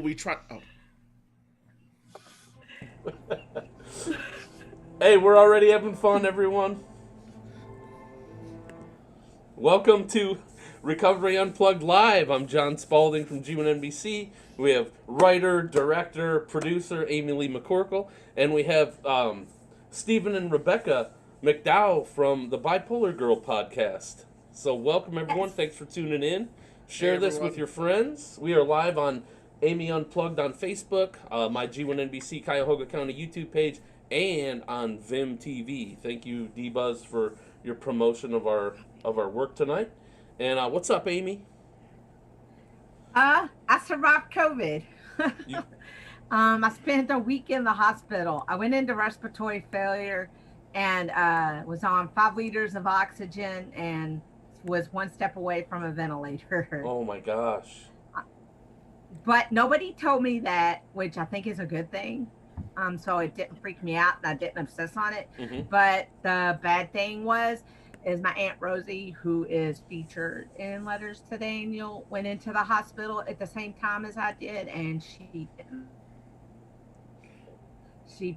we try. Oh, Hey, we're already having fun, everyone. Welcome to Recovery Unplugged Live. I'm John Spalding from G1NBC. We have writer, director, producer Amy Leigh McCorkle, and we have Stephen and Rebecca McDow from the Bipolar Girl podcast. So welcome, everyone. Yes. Thanks for tuning in. Share Hey, this everyone. with your friends. We are live on Amy Unplugged on Facebook, my G1NBC Cuyahoga County YouTube page, and on Vim TV. Thank you, D-Buzz, for your promotion of our work tonight. And what's up, Amy? I survived COVID. You, I spent a week in the hospital. I went into respiratory failure and was on 5 liters of oxygen and was one step away from a ventilator. oh my gosh. But nobody told me that, which I think is a good thing. So it didn't freak me out and I didn't obsess on it. Mm-hmm. But the bad thing is my Aunt Rosie, who is featured in Letters to Daniel, went into the hospital at the same time as I did, and she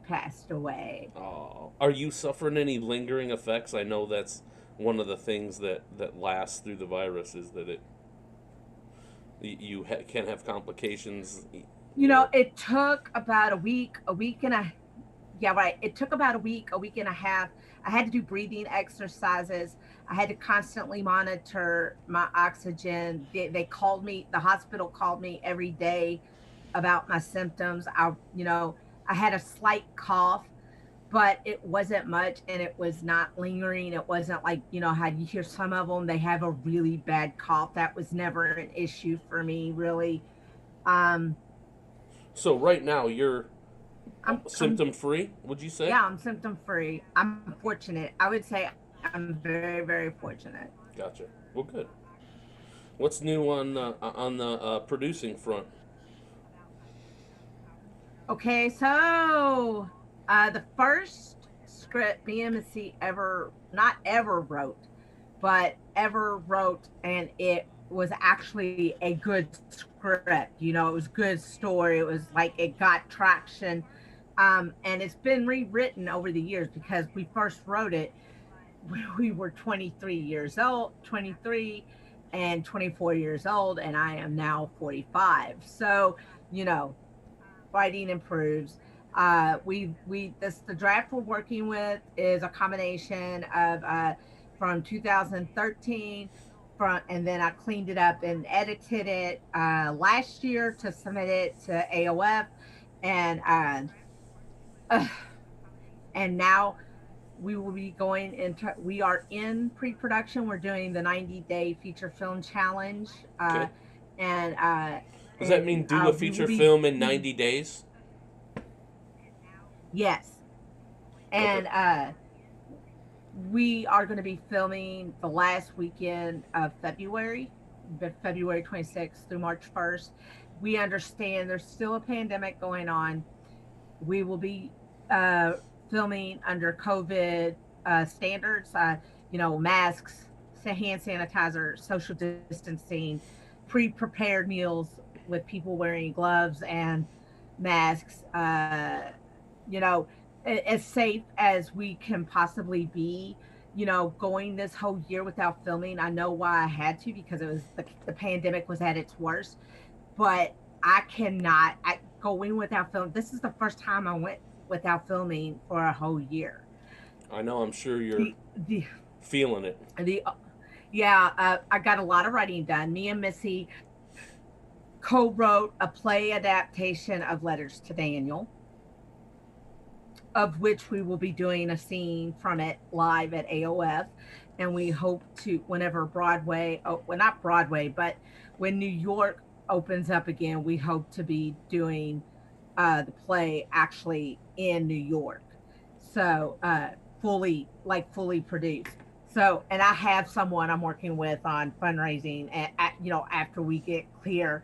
passed away. Oh, are you suffering any lingering effects? I know that's one of the things that lasts through the virus is that you can have complications. You know, it took about a week and a yeah, right. It took about a week and a half. I had to do breathing exercises. I had to constantly monitor my oxygen. They called me, the hospital called me every day about my symptoms. I had a slight cough, but it wasn't much and it was not lingering. It wasn't like, how you hear some of them, they have a really bad cough. That was never an issue for me, really. So right now you're I'm symptom free, would you say? Yeah, I'm symptom free. I'm fortunate. I would say I'm very, very fortunate. Gotcha. Well, good. What's new on the producing front? Okay, so the first script BMC not ever wrote, but ever wrote, and it was actually a good script. It was a good story. It was like it got traction. And it's been rewritten over the years because we first wrote it when we were 23 and 24 years old, and I am now 45. So, writing improves. The draft we're working with is a combination of from 2013, and then I cleaned it up and edited it last year to submit it to AOF, and now we will be we are in pre-production. We're doing the 90-day feature film challenge. Okay. And Does that mean do a feature film in 90 days? Yes. And Okay. We are going to be filming the last weekend of February 26th through March 1st. We understand there's still a pandemic going on. We will be filming under COVID standards, masks, hand sanitizer, social distancing, pre-prepared meals with people wearing gloves and masks, as safe as we can possibly be. Going this whole year without filming, I know why I had to, because it was the pandemic was at its worst, but I cannot go in without film. This is the first time I went without filming for a whole year. I know, I'm sure you're The feeling it. I got a lot of writing done. Me and Missy co-wrote a play adaptation of Letters to Daniel, of which we will be doing a scene from it live at AOF. And we hope to, whenever not Broadway, but when New York opens up again, we hope to be doing the play actually in New York. So fully produced. So, and I have someone I'm working with on fundraising, after we get clear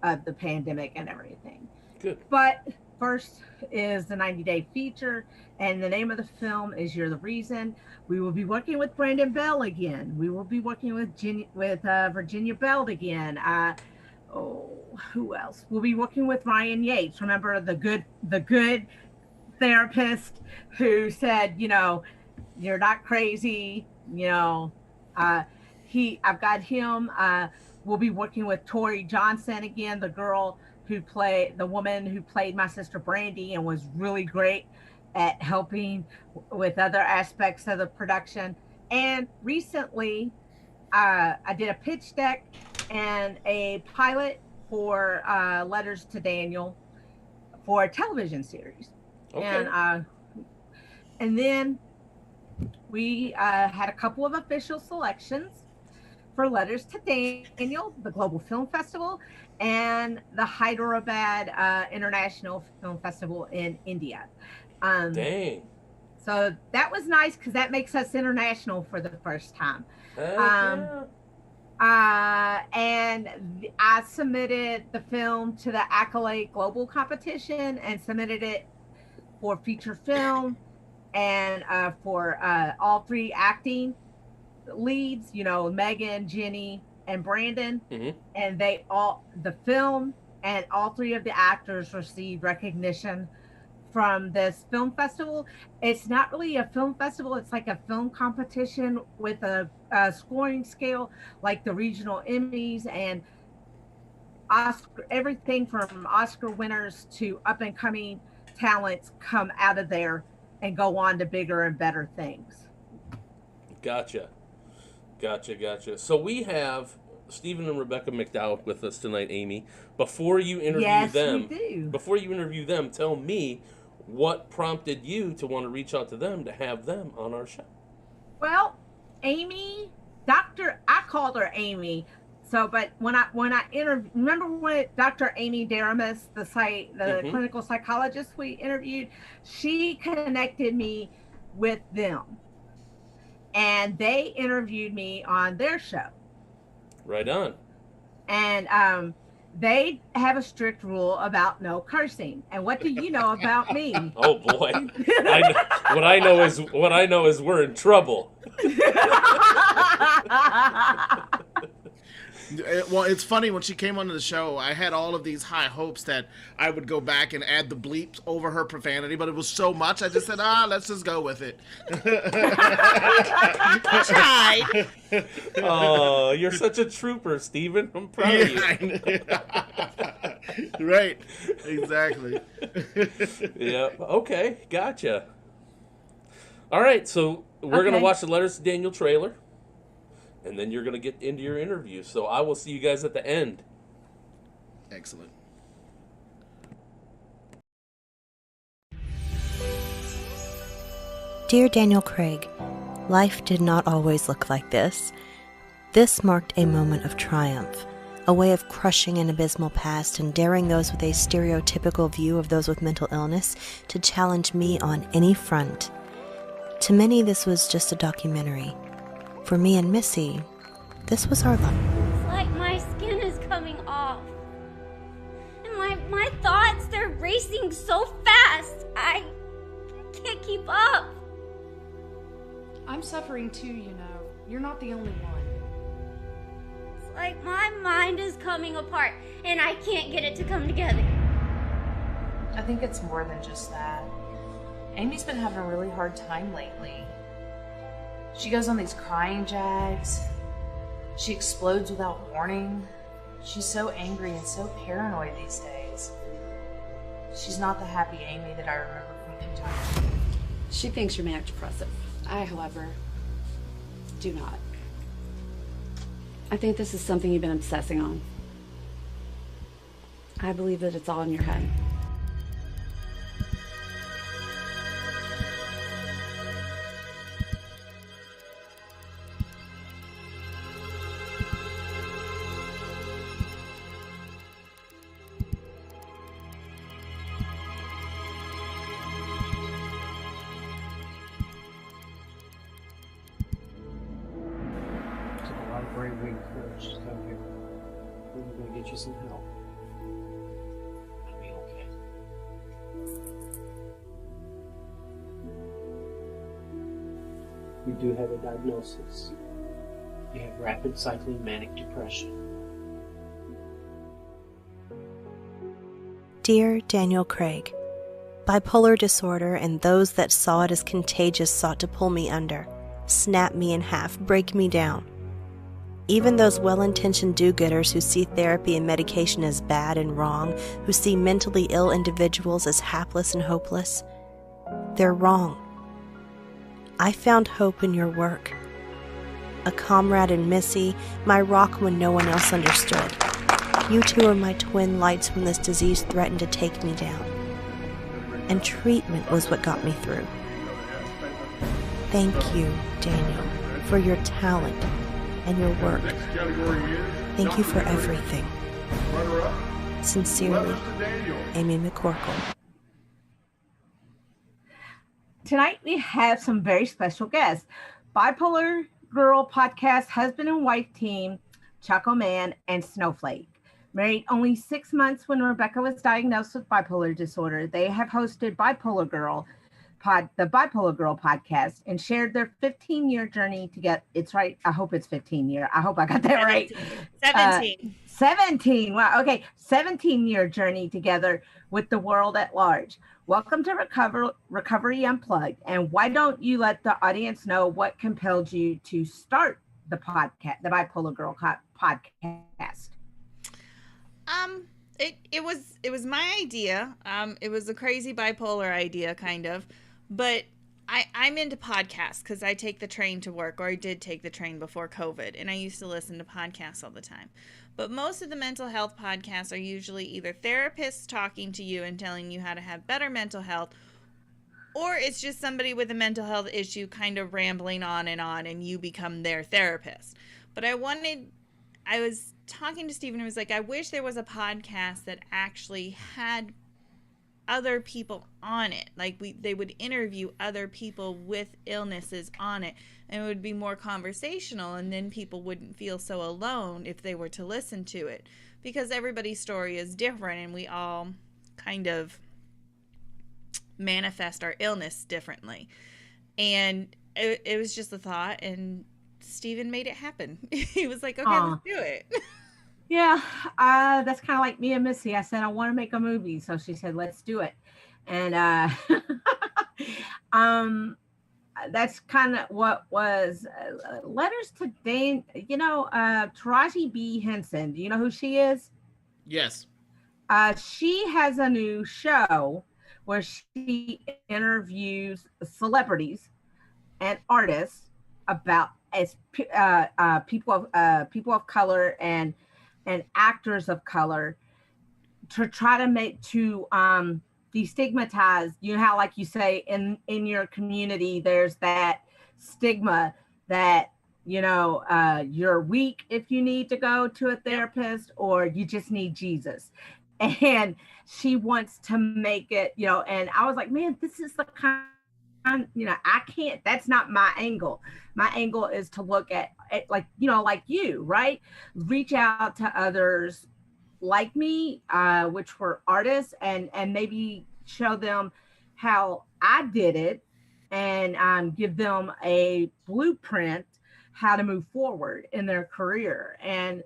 of the pandemic and everything. Good. But first is the 90-day feature, and the name of the film is You're the Reason. We will be working with Brandon Bell again. We will be working with Virginia Bell again. Oh, who else? We'll be working with Ryan Yates. Remember the good therapist who said, you're not crazy, uh I've got him. We'll be working with Tori Johnson again, the woman who played my sister Brandy and was really great at helping with other aspects of the production. And recently, I did a pitch deck and a pilot for Letters to Daniel for a television series. Okay. And then we had a couple of official selections for Letters to Daniel, the Global Film Festival, and the Hyderabad International Film Festival in India. Um, Dang. so that was nice because that makes us international for the first time. Heck Um, yeah. and I submitted the film to the Accolade Global competition and submitted it for feature film and for all three acting leads, Megan, Jenny, and Brandon. Hmm. And the film and all three of the actors received recognition from this film festival. It's not really a film festival, it's like a film competition with a scoring scale like the regional Emmys, and Oscar, everything from Oscar winners to up and coming talents come out of there and go on to bigger and better things. Gotcha. Gotcha. So we have Stephen and Rebecca McDow with us tonight, Amy. Yes, we do. Before you interview them, tell me what prompted you to want to reach out to them to have them on our show. Well, I called her Amy. So, but when I interviewed, remember when Dr. Amy Daramus, the Hmm. clinical psychologist we interviewed, she connected me with them, and they interviewed me on their show. Right on. And they have a strict rule about no cursing. And what do you know about me? Oh boy. What I know is we're in trouble. Well, it's funny, when she came onto the show, I had all of these high hopes that I would go back and add the bleeps over her profanity, but it was so much, I just said, let's just go with it. Tried. Oh, you're such a trooper, Stephen. I'm proud of you. Right, exactly. Yeah. Okay. Gotcha. All right. So we're gonna Okay. watch the Letters to Daniel trailer, and then you're gonna get into your interview. So I will see you guys at the end. Excellent. Dear Daniel Craig, life did not always look like this. This marked a moment of triumph, a way of crushing an abysmal past and daring those with a stereotypical view of those with mental illness to challenge me on any front. To many, this was just a documentary. For me and Missy, this was our love. It's like my skin is coming off. And my thoughts, they're racing so fast. I can't keep up. I'm suffering too, you know. You're not the only one. It's like my mind is coming apart and I can't get it to come together. I think it's more than just that. Amy's been having a really hard time lately. She goes on these crying jags. She explodes without warning. She's so angry and so paranoid these days. She's not the happy Amy that I remember from Kentucky. She thinks you're manic depressive. I, however, do not. I think this is something you've been obsessing on. I believe that it's all in your head. Took a lot of brave wings for she's come here. We're gonna get you some help. It'll be okay. You do have a diagnosis. You have rapid cycling manic depression. Dear Daniel Craig, bipolar disorder and those that saw it as contagious sought to pull me under, snap me in half, break me down. Even those well-intentioned do-gooders who see therapy and medication as bad and wrong, who see mentally ill individuals as hapless and hopeless, they're wrong. I found hope in your work. A comrade in Missy, my rock when no one else understood. You two are my twin lights when this disease threatened to take me down. And treatment was what got me through. Thank you, Daniel, for your talent and your work. Thank you for everything. Sincerely, Amy McCorkle. Tonight we have some very special guests. Bipolar Girl podcast husband and wife team, Chacoman and SnowFlake. Married only 6 months when Rebecca was diagnosed with bipolar disorder, they have hosted the Bipolar Girl podcast and shared their 15-year journey to get, it's right, I hope it's 15 year. I hope I got that 17. Right. 17. Wow. Okay. 17-year journey together with the world at large. Welcome to Recovery Unplugged. And why don't you let the audience know what compelled you to start the podcast, the Bipolar Girl podcast? It was my idea. It was a crazy bipolar idea, kind of, but I'm into podcasts because I take the train to work, or I did take the train before COVID, and I used to listen to podcasts all the time. But most of the mental health podcasts are usually either therapists talking to you and telling you how to have better mental health, or it's just somebody with a mental health issue kind of rambling on, and you become their therapist. But I was talking to Stephen, and was like, I wish there was a podcast that actually had other people on it. Like they would interview other people with illnesses on it, and it would be more conversational, and then people wouldn't feel so alone if they were to listen to it, because everybody's story is different, and we all kind of manifest our illness differently. And it was just a thought, and Stephen made it happen. He was like, okay, let's do it. Yeah, that's kind of like me and Missy. I said, I want to make a movie. So she said, let's do it. And that's kind of what was Letters to Dane. Taraji B Henson. Do you know who she is? Yes. She has a new show where she interviews celebrities and artists about people of color and actors of color, to try to destigmatize. You know how, like you say, in your community, there's that stigma that, you're weak if you need to go to a therapist, or you just need Jesus. And she wants to make it, and I was like, man, this is the kind, I can't, that's not my angle. My angle is to look at like you, right? Reach out to others like me, which were artists, and maybe show them how I did it, and give them a blueprint how to move forward in their career. And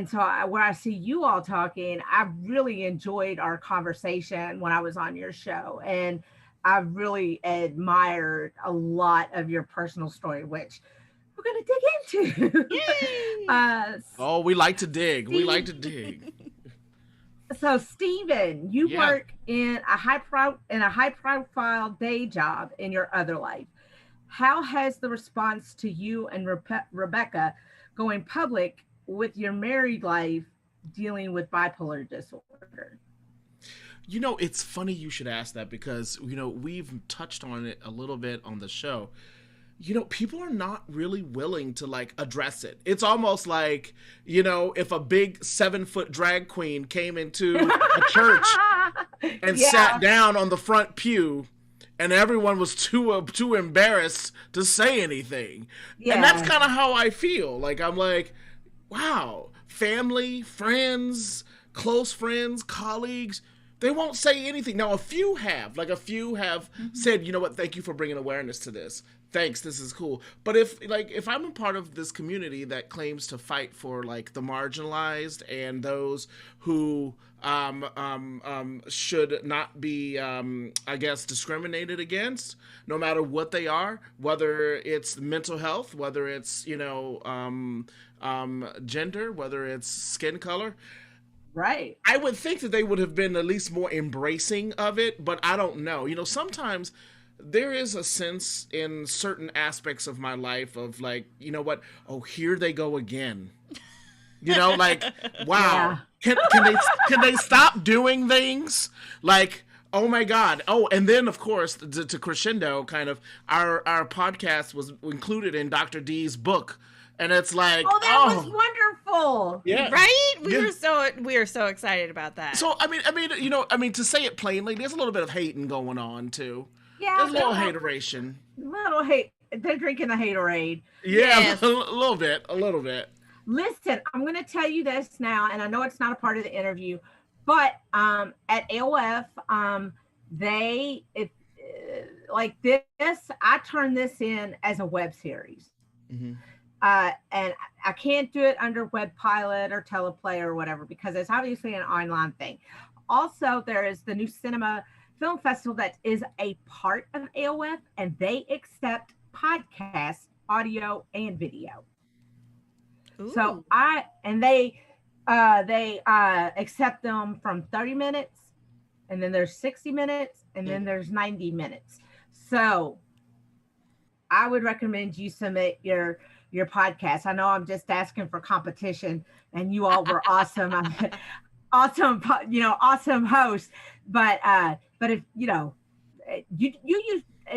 so where I see you all talking, I really enjoyed our conversation when I was on your show, and I really admired a lot of your personal story, which we're going to dig into. Yay! We like to dig. We like to dig. So, Stephen, you work in a high-profile day job in your other life. How has the response to you and Rebecca going public with your married life dealing with bipolar disorder? It's funny you should ask that, because, we've touched on it a little bit on the show. People are not really willing to address it. It's almost like, if a big 7-foot drag queen came into a church and sat down on the front pew, and everyone was too embarrassed to say anything. Yeah. And that's kind of how I feel. I'm like, wow, family, friends, close friends, colleagues, They won't say anything. Now, a few have said, you know what, thank you for bringing awareness to this. Thanks, this is cool. But if I'm a part of this community that claims to fight for like the marginalized and those who should not be, I guess, discriminated against, no matter what they are, whether it's mental health, whether it's, gender, whether it's skin color. Right. I would think that they would have been at least more embracing of it, but I don't know. Sometimes there is a sense in certain aspects of my life of like, you know what? Oh, here they go again. Like, wow. Yeah. Can they stop doing things? Like, oh my God. Oh, and then of course, to crescendo, kind of our podcast was included in Dr. D's book. And it's like, that was wonderful. Yeah. Right? We were so excited about that. So I mean, to say it plainly, there's a little bit of hating going on too. Yeah. There's a little hateration. Little hate. They're drinking the haterade. Yeah, yes. a little bit. Listen, I'm going to tell you this now, and I know it's not a part of the interview, but at AOF, like this, I turned this in as a web series. Mm-hmm. And I can't do it under Web Pilot or Teleplay or whatever, because it's obviously an online thing. Also, there is the New Cinema Film Festival that is a part of AOF, and they accept podcasts, audio and video. Ooh. So they accept them from 30 minutes, and then there's 60 minutes, and then there's 90 minutes. So I would recommend you submit your podcast. I know I'm just asking for competition, and you all were awesome. Awesome hosts. But if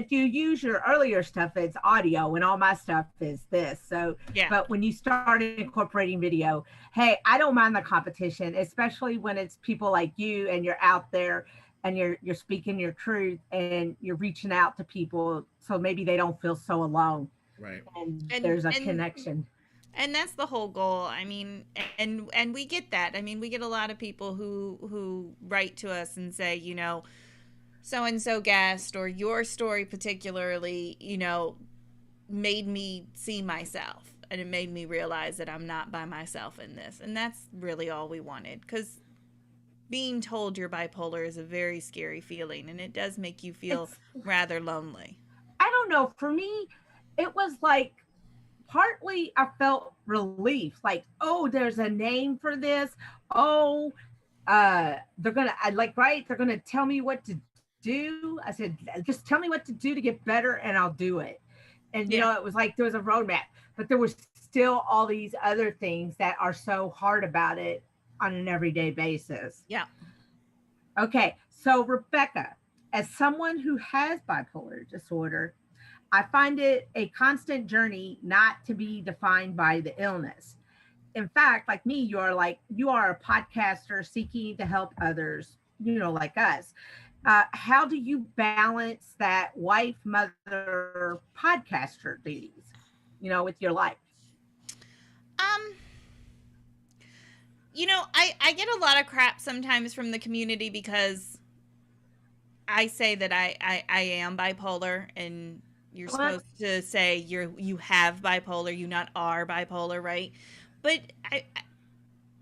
you use your earlier stuff, it's audio, and all my stuff is this. So yeah. But when you start incorporating video, hey, I don't mind the competition, especially when it's people like you and you're out there and you're speaking your truth and you're reaching out to people, so maybe they don't feel so alone. Right. And there's a connection. And that's the whole goal. I mean, and we get that. I mean, we get a lot of people who write to us and say, so-and-so guest or your story particularly, made me see myself, and it made me realize that I'm not by myself in this. And that's really all we wanted, because being told you're bipolar is a very scary feeling, and it does make you feel rather lonely. I don't know. For me, it was like, partly I felt relief, like, oh, there's a name for this. Oh, they're gonna tell me what to do. I said, just tell me what to do to get better, and I'll do it. And it was like there was a roadmap, but there was still all these other things that are so hard about it on an everyday basis. Yeah. Okay, so Rebecca, as someone who has bipolar disorder, I find it a constant journey not to be defined by the illness. In fact, like me, you are a podcaster seeking to help others, like us. How do you balance that wife, mother, podcaster duties, with your life? I get a lot of crap sometimes from the community because I say that I am bipolar, and you're supposed to say you have bipolar, you not are bipolar, right? But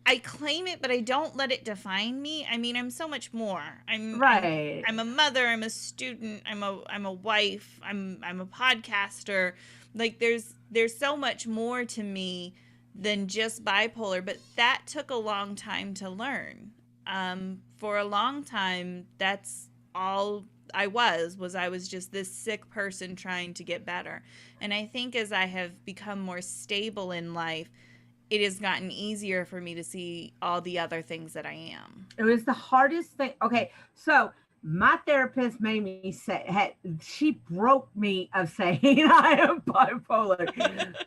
I claim it, but I don't let it define me. I mean, I'm so much more. I'm a mother. I'm a student. I'm a wife. I'm a podcaster. Like there's so much more to me than just bipolar. But that took a long time to learn. For a long time, that's all I was just this sick person trying to get better. And I think as I have become more stable in life, it has gotten easier for me to see all the other things that I am. It was the hardest thing. Okay, so my therapist made me say, she broke me of saying I am bipolar.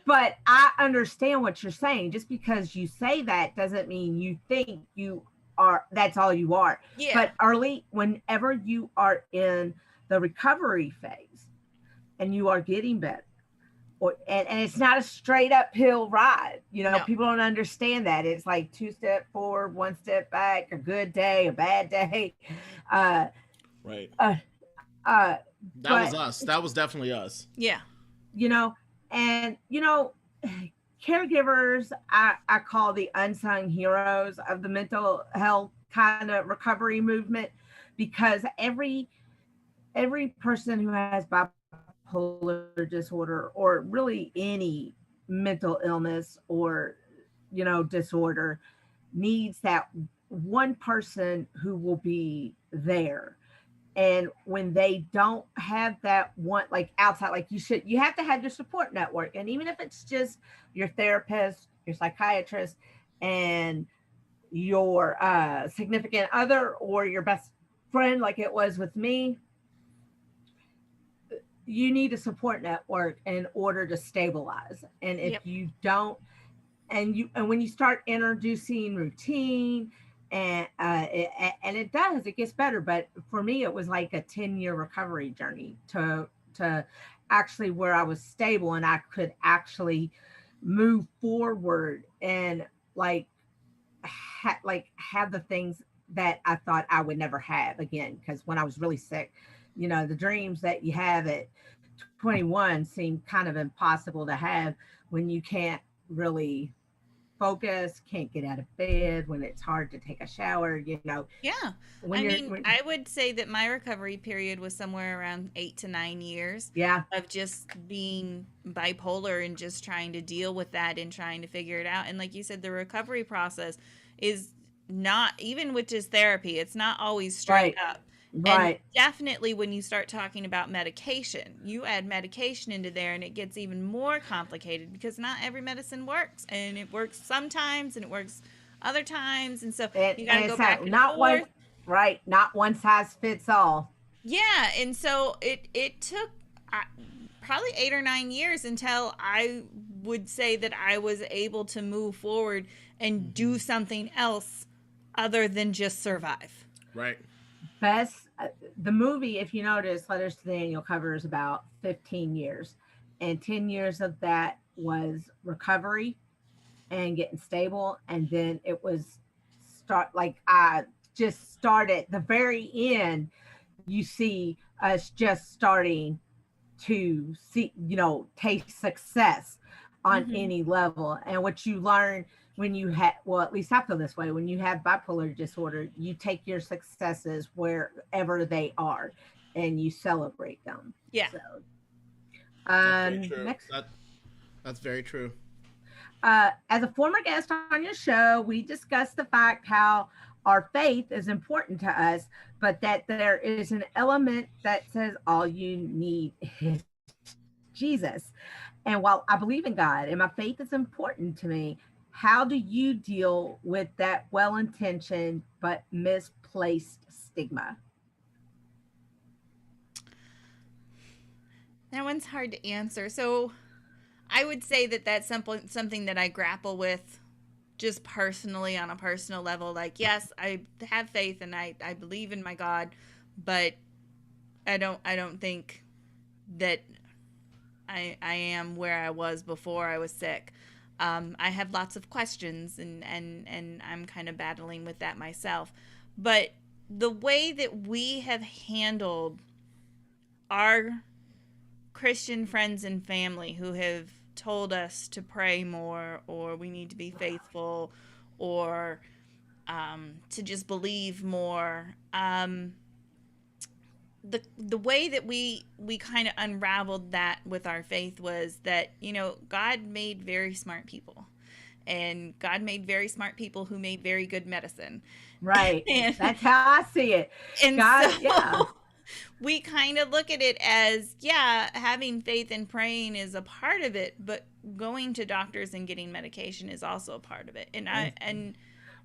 But I understand what you're saying. Just because you say that doesn't mean you think you are, that's all you are. Yeah. But whenever you are in the recovery phase and you are getting better, and it's not a straight uphill ride. No. People don't understand that. It's like 2 steps forward, 1 step back, a good day, a bad day. Right. That was us. That was definitely us. Yeah. And caregivers, I call the unsung heroes of the mental health kind of recovery movement, because every person who has bipolar disorder, or really any mental illness or disorder, needs that one person who will be there. And when they don't have that one, like outside, like you have to have your support network. And even if it's just your therapist, your psychiatrist, and your significant other, or your best friend, like it was with me, you need a support network in order to stabilize. And if you don't, and when you start introducing routine, and it gets better. But for me, it was like a 10-year recovery journey to actually where I was stable and I could actually move forward and have the things that I thought I would never have again. Because when I was really sick, the dreams that you have at 21 seem kind of impossible to have when you can't really focus, can't get out of bed, when it's hard to take a shower, Yeah. I would say that my recovery period was somewhere around 8 to 9 years. Yeah. Of just being bipolar and just trying to deal with that and trying to figure it out. And like you said, the recovery process is not, even with just therapy, it's not always straight up. Right. And definitely when you start talking about medication, you add medication into there and it gets even more complicated, because not every medicine works, and it works sometimes and it works other times. And so you got to go back and forth. Not one size fits all. Yeah. And so it took probably 8 or 9 years until I would say that I was able to move forward and do something else other than just survive. Right. The movie, if you notice, Letters to Daniel covers about 15 years, and 10 years of that was recovery and getting stable. And then it was I just started the very end. You see us just starting to see, taste success on any level. And what you learn when you have, well, at least I feel this way, when you have bipolar disorder, you take your successes wherever they are and you celebrate them. Yeah. So, that's very true. As a former guest on your show, we discussed the fact how our faith is important to us, but that there is an element that says all you need is Jesus. And while I believe in God and my faith is important to me, how do you deal with that well-intentioned but misplaced stigma? That one's hard to answer. So I would say that that's something that I grapple with just personally, on a personal level. Like, yes, I have faith and I believe in my God, but I don't think that I am where I was before I was sick. I have lots of questions and I'm kind of battling with that myself. But the way that we have handled our Christian friends and family who have told us to pray more, or we need to be faithful, or to just believe more, the way that we kind of unraveled that with our faith was that, God made very smart people, and God made very smart people who made very good medicine. Right. And that's how I see it. And God, so, yeah. We kind of look at it as, having faith and praying is a part of it, but going to doctors and getting medication is also a part of it. And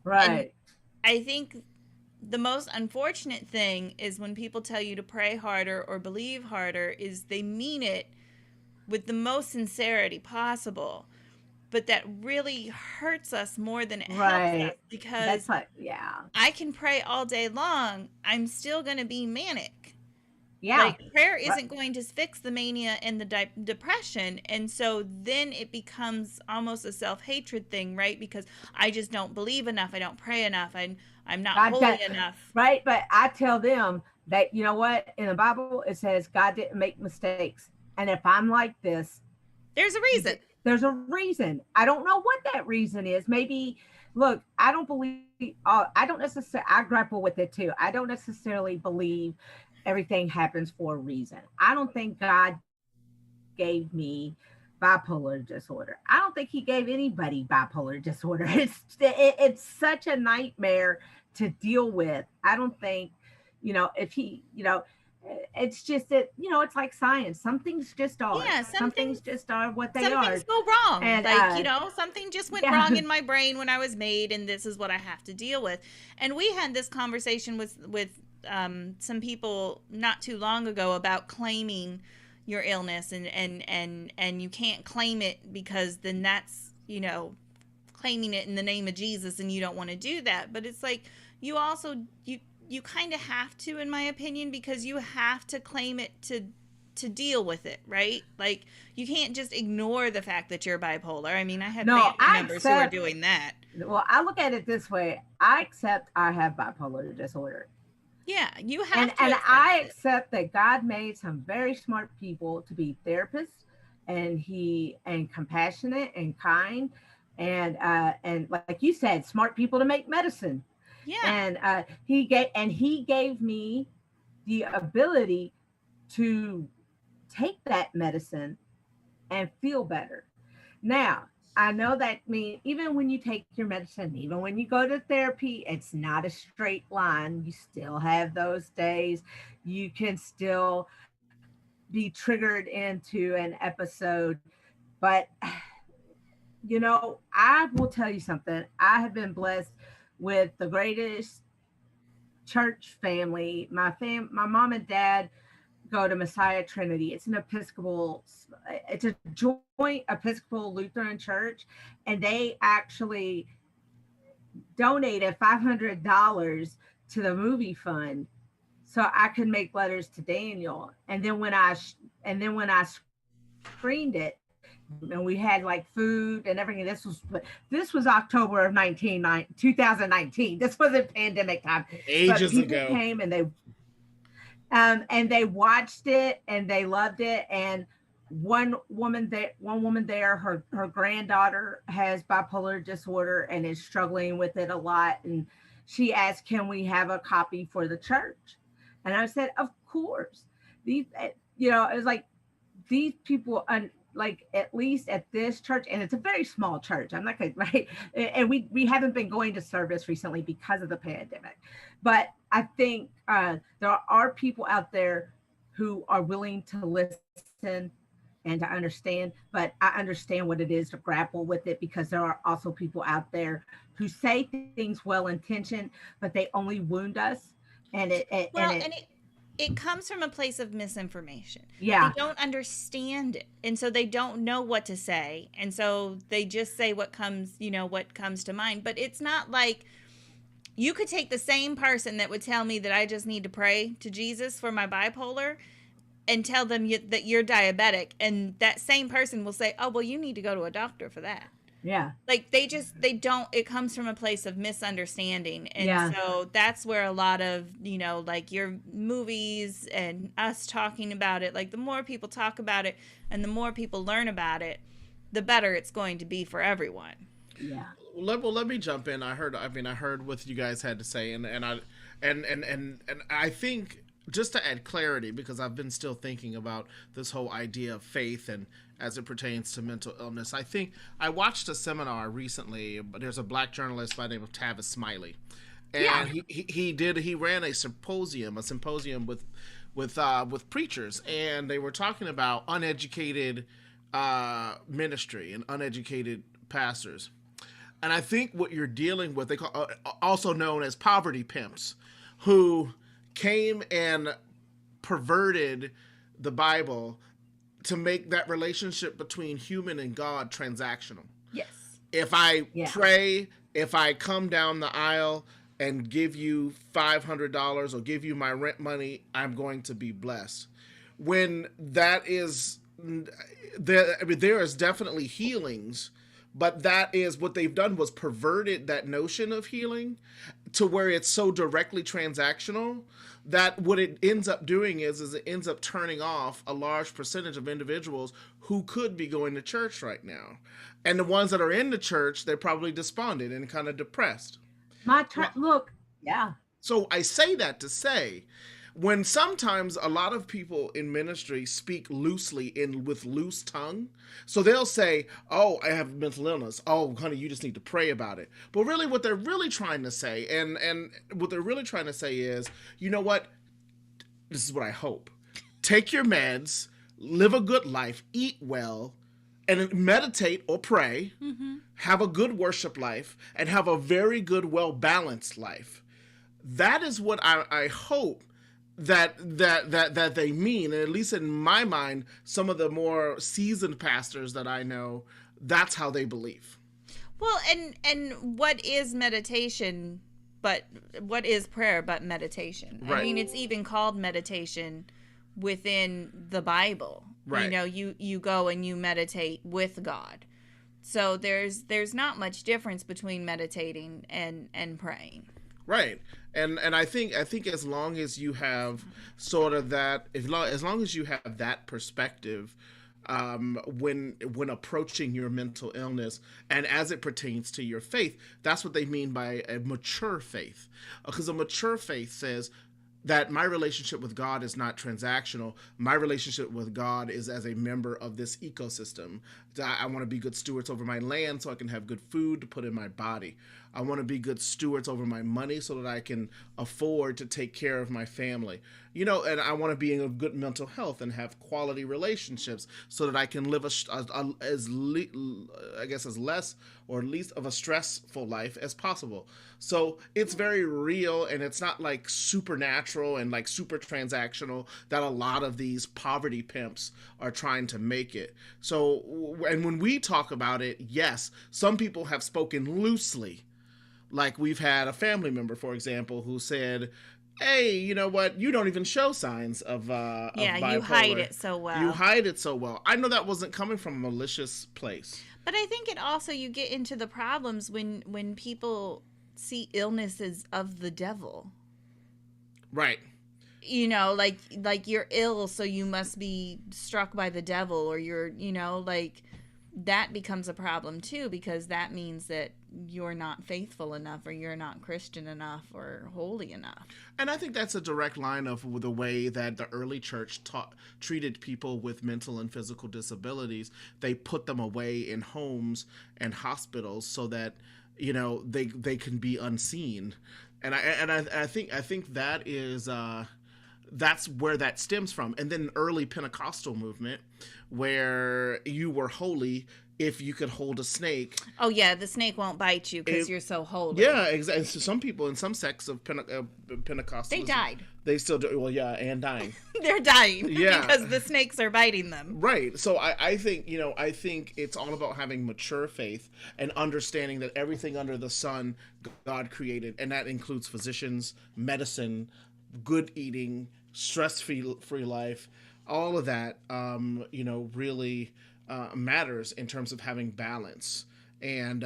right. I think the most unfortunate thing is when people tell you to pray harder or believe harder, is they mean it with the most sincerity possible, but that really hurts us more than it helps us, because I can pray all day long, I'm still going to be manic. Yeah. Like, prayer isn't going to fix the mania and the depression. And so then it becomes almost a self-hatred thing, right? Because I just don't believe enough. I don't pray enough. I'm not holy enough. Right. But I tell them that, you know what? In the Bible, it says God didn't make mistakes. And if I'm like this, there's a reason. There's a reason. I don't know what that reason is. Maybe, look, I don't believe, I don't necessarily, I grapple with it too. I don't necessarily believe everything happens for a reason. I don't think God gave me bipolar disorder. I don't think he gave anybody bipolar disorder. It's such a nightmare to deal with. I don't think, if he, it's just that, it's like science. Some things just are. Yeah, some things just are what they some are. Some things go wrong. And, something just went wrong in my brain when I was made, and this is what I have to deal with. And we had this conversation with some people not too long ago about claiming your illness, and you can't claim it because then that's, claiming it in the name of Jesus, and you don't want to do that. But it's like, you also, you kind of have to, in my opinion, because you have to claim it to deal with it, right? Like, you can't just ignore the fact that you're bipolar. I mean, I have family members who are doing that. Well, I look at it this way. I accept I have bipolar disorder. Yeah, you have to. And I accept that God made some very smart people to be therapists, and compassionate and kind, and like you said, smart people to make medicine. Yeah. And he gave me the ability to take that medicine and feel better. Now, I know that means even when you take your medicine, even when you go to therapy, it's not a straight line. You still have those days. You can still be triggered into an episode. But, I will tell you something. I have been blessed with the greatest church family. My mom and dad go to Messiah Trinity. It's a joint Episcopal Lutheran church, and they actually donated $500 to the movie fund so I could make letters to Daniel. And then when I screened it, and we had like food and everything. This was October of 2019. This wasn't pandemic time. Ages ago. People came and they watched it and they loved it. And one woman there, her granddaughter has bipolar disorder and is struggling with it a lot. And she asked, "Can we have a copy for the church?" And I said, "Of course." It was like these people. Like, at least at this church, and it's a very small church. I'm not gonna, right? And we haven't been going to service recently because of the pandemic. But I think there are people out there who are willing to listen and to understand. But I understand what it is to grapple with it, because there are also people out there who say things well-intentioned, but they only wound us. And it comes from a place of misinformation. Yeah. They don't understand it. And so they don't know what to say. And so they just say what comes to mind. But it's not like you could take the same person that would tell me that I just need to pray to Jesus for my bipolar and tell them that you're diabetic. And that same person will say, "Oh, well, you need to go to a doctor for that." Yeah. Like, it comes from a place of misunderstanding. And so that's where a lot of, like your movies and us talking about it, like the more people talk about it and the more people learn about it, the better it's going to be for everyone. Yeah. Well, let me jump in. I heard what you guys had to say, and I think, just to add clarity, because I've been still thinking about this whole idea of faith and as it pertains to mental illness. I think I watched a seminar recently, but there's a black journalist by the name of Tavis Smiley. And he ran a symposium with preachers, and they were talking about uneducated ministry and uneducated pastors. And I think what you're dealing with, they call also known as poverty pimps, who came and perverted the Bible to make that relationship between human and God transactional. Yes. If I pray, if I come down the aisle, and give you $500 or give you my rent money, I'm going to be blessed. When that is, there is definitely healings, but that is what they've done was perverted that notion of healing to where it's so directly transactional that what it ends up doing is it ends up turning off a large percentage of individuals who could be going to church right now. And the ones that are in the church, they're probably despondent and kind of depressed. My turn. Look, yeah. So I say that to say, when sometimes a lot of people in ministry speak loosely with loose tongue, so they'll say, oh, I have mental illness. Oh, honey, you just need to pray about it. But really what they're really trying to say, and what they're really trying to say is, you know what? This is what I hope. Take your meds, live a good life, eat well, and meditate or pray, have a good worship life, and have a very good, well-balanced life. That is what I hope that they mean. And at least in my mind, some of the more seasoned pastors that I know, that's how they believe. Well, and what is meditation, but what is prayer but meditation? Right. I mean, it's even called meditation within the Bible. Right. You know, you go and you meditate with God. So there's not much difference between meditating and praying. Right. And I think as long as you have sort of that, as long as you have that perspective, when approaching your mental illness and as it pertains to your faith, that's what they mean by a mature faith. Because a mature faith says that my relationship with God is not transactional. My relationship with God is as a member of this ecosystem. I want to be good stewards over my land so I can have good food to put in my body. I want to be good stewards over my money so that I can afford to take care of my family. You know, and I want to be in a good mental health and have quality relationships so that I can live as less or at least of a stressful life as possible. So it's very real, and it's not like supernatural and like super transactional that a lot of these poverty pimps are trying to make it. So, and when we talk about it, yes, some people have spoken loosely. Like we've had a family member, for example, who said, hey, you know what? You don't even show signs of bipolar. You hide it so well. You hide it so well. I know that wasn't coming from a malicious place. But I think it also, you get into the problems when people see illnesses of the devil. Right. You know, like you're ill, so you must be struck by the devil, or you're, you know, like that becomes a problem too, because that means that you're not faithful enough, or you're not Christian enough, or holy enough. And I think that's a direct line of the way that the early church treated people with mental and physical disabilities. They put them away in homes and hospitals so that, you know, they can be unseen. And I think that is that's where that stems from. And then early Pentecostal movement, where you were holy if you could hold a snake. Oh yeah, the snake won't bite you because you're so holy. Yeah, exactly. So some people in some sects of Pentecostalism, they died. They still do. Well, yeah, and dying. They're dying. Yeah, because the snakes are biting them. Right. So I think, you know, I think it's all about having mature faith and understanding that everything under the sun God created, and that includes physicians, medicine, good eating, stress-free life, all of that, you know, really matters in terms of having balance and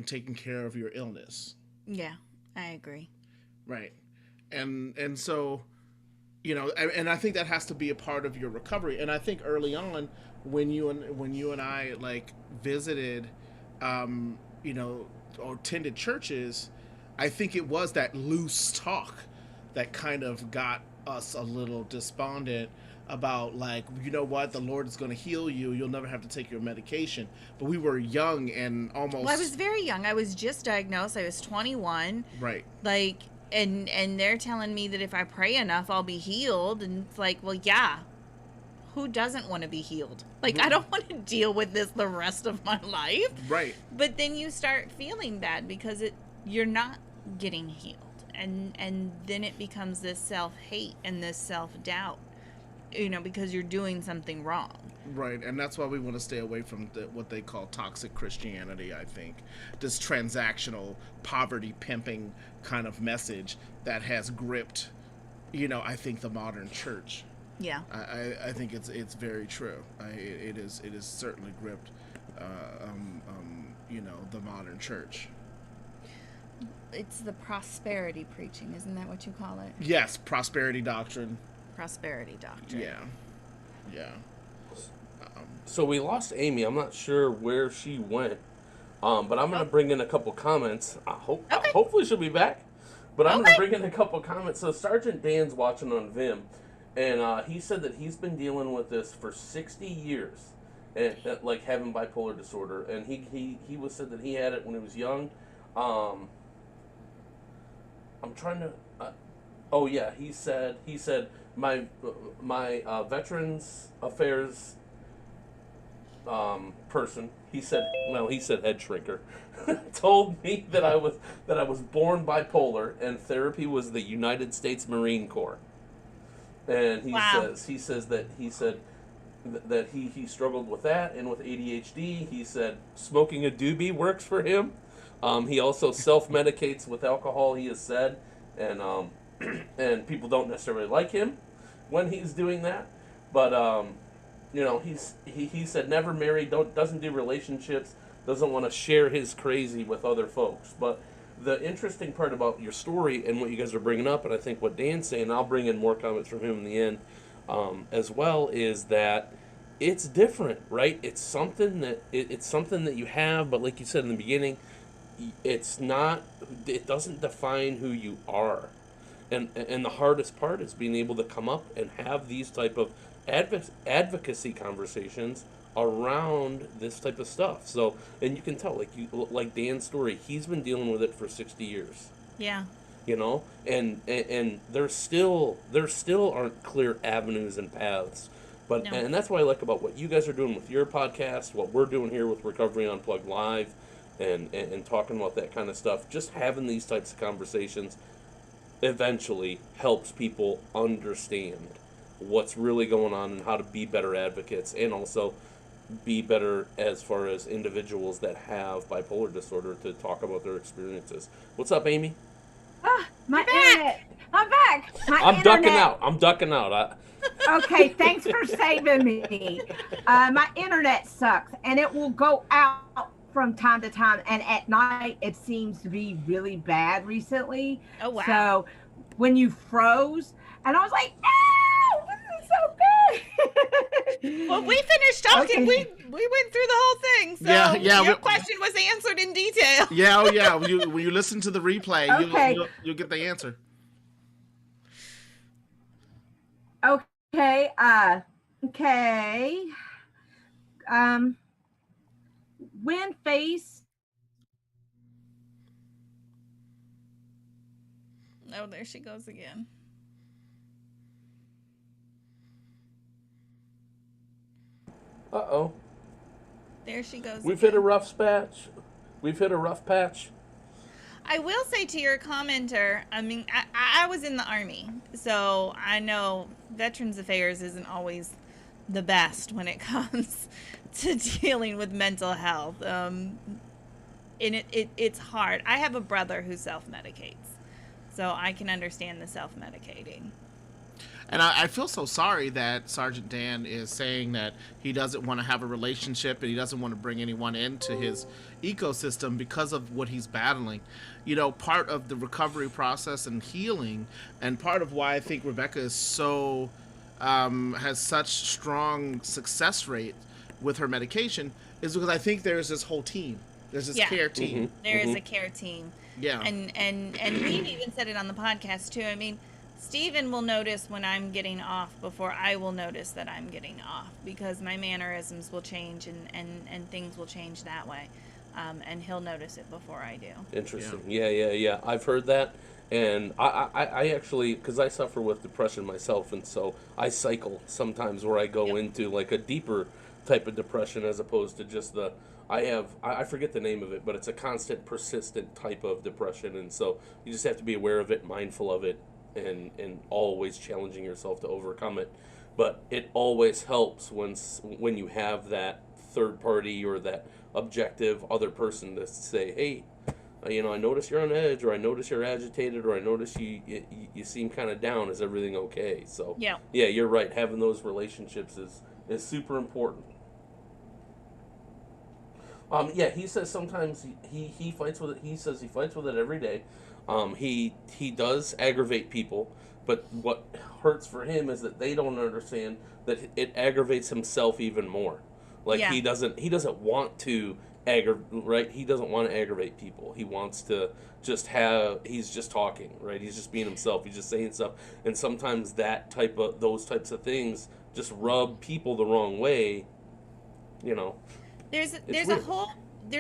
taking care of your illness. Yeah, I agree. Right. And so, you know, and I think that has to be a part of your recovery. And I think early on, when you and I like visited, you know, or attended churches, I think it was that loose talk that kind of got us a little despondent about, like, you know what, the Lord is going to heal you. You'll never have to take your medication. But we were young and almost... Well, I was very young. I was just diagnosed. I was 21. Right. Like, and they're telling me that if I pray enough, I'll be healed. And it's like, well, yeah. Who doesn't want to be healed? Like, I don't want to deal with this the rest of my life. Right. But then you start feeling bad because you're not getting healed. And then it becomes this self-hate and this self-doubt. because you're doing something wrong. Right, and that's why we want to stay away from what they call toxic Christianity, I think. This transactional, poverty pimping kind of message that has gripped, I think the modern church. Yeah. I think it's very true. It is certainly gripped, the modern church. It's the prosperity preaching, isn't that what you call it? Yes, prosperity doctrine. Prosperity doctrine. Yeah. So we lost Amy. I'm not sure where she went, but I'm going to bring in a couple comments. Hopefully she'll be back, but I'm going to bring in a couple comments. So Sergeant Dan's watching on Vim, and he said that he's been dealing with this for 60 years, and like having bipolar disorder, and he said that he had it when he was young. I'm trying to. He said my Veterans Affairs person. He said head shrinker. Told me that I was born bipolar, and therapy was the United States Marine Corps. And he says that he struggled with that and with ADHD. He said smoking a doobie works for him. He also self-medicates with alcohol, he has said, and people don't necessarily like him when he's doing that. But he said never married, doesn't do relationships, doesn't want to share his crazy with other folks. But the interesting part about your story and what you guys are bringing up, and I think what Dan's saying, and I'll bring in more comments from him in the end as well, is that it's different, right? It's something that you have, but like you said in the beginning, it doesn't define who you are. And the hardest part is being able to come up and have these type of advocacy conversations around this type of stuff. So, and you can tell, like Dan's story, he's been dealing with it for 60 years. Yeah. And there still aren't clear avenues and paths. But no. And that's what I like about what you guys are doing with your podcast, what we're doing here with Recovery Unplugged Live, and talking about that kind of stuff. Just having these types of conversations eventually helps people understand what's really going on and how to be better advocates, and also be better as far as individuals that have bipolar disorder to talk about their experiences. What's up, Amy? My internet. I'm back. I'm ducking out. Okay, thanks for saving me. My internet sucks, and it will go out from time to time, and at night it seems to be really bad recently. Oh, wow. So when you froze, and I was like, "Ow, this is so good." Well, we finished talking. Okay. We went through the whole thing. So your question was answered in detail. Yeah. When you listen to the replay, okay. you'll get the answer. Okay. When faced. Oh, there she goes again. Uh-oh. There she goes. We've hit a rough patch. I will say to your commenter, I mean, I was in the Army, so I know Veterans Affairs isn't always the best when it comes to dealing with mental health. And it's hard. I have a brother who self-medicates, so I can understand the self-medicating. And I feel so sorry that Sergeant Dan is saying that he doesn't want to have a relationship and he doesn't want to bring anyone into his ecosystem because of what he's battling. Part of the recovery process and healing, and part of why I think Rebecca is so has such strong success rate with her medication is because I think there's this whole team. There's this care team. Mm-hmm. There is a care team. Yeah. And we've even said it on the podcast too. I mean, Steven will notice when I'm getting off before I will notice that I'm getting off, because my mannerisms will change and things will change that way. And he'll notice it before I do. Interesting. Yeah. I've heard that. And I actually, because I suffer with depression myself, and so I cycle sometimes where I go into like a deeper type of depression as opposed to just I forget the name of it, but it's a constant, persistent type of depression. And so you just have to be aware of it, mindful of it, and always challenging yourself to overcome it. but it always helps when you have that third party or that objective other person to say, hey, I notice you're on edge, or I notice you're agitated, or I notice you seem kind of down. Is everything okay? So yeah, you're right. Having those relationships is super important. He says sometimes he fights with it. He says he fights with it every day. He does aggravate people, but what hurts for him is that they don't understand that it aggravates himself even more. Like he doesn't want to right? He doesn't want to aggravate people. He wants to he's just talking, right? He's just being himself. He's just saying stuff. And sometimes those types of things just rub people the wrong way, There's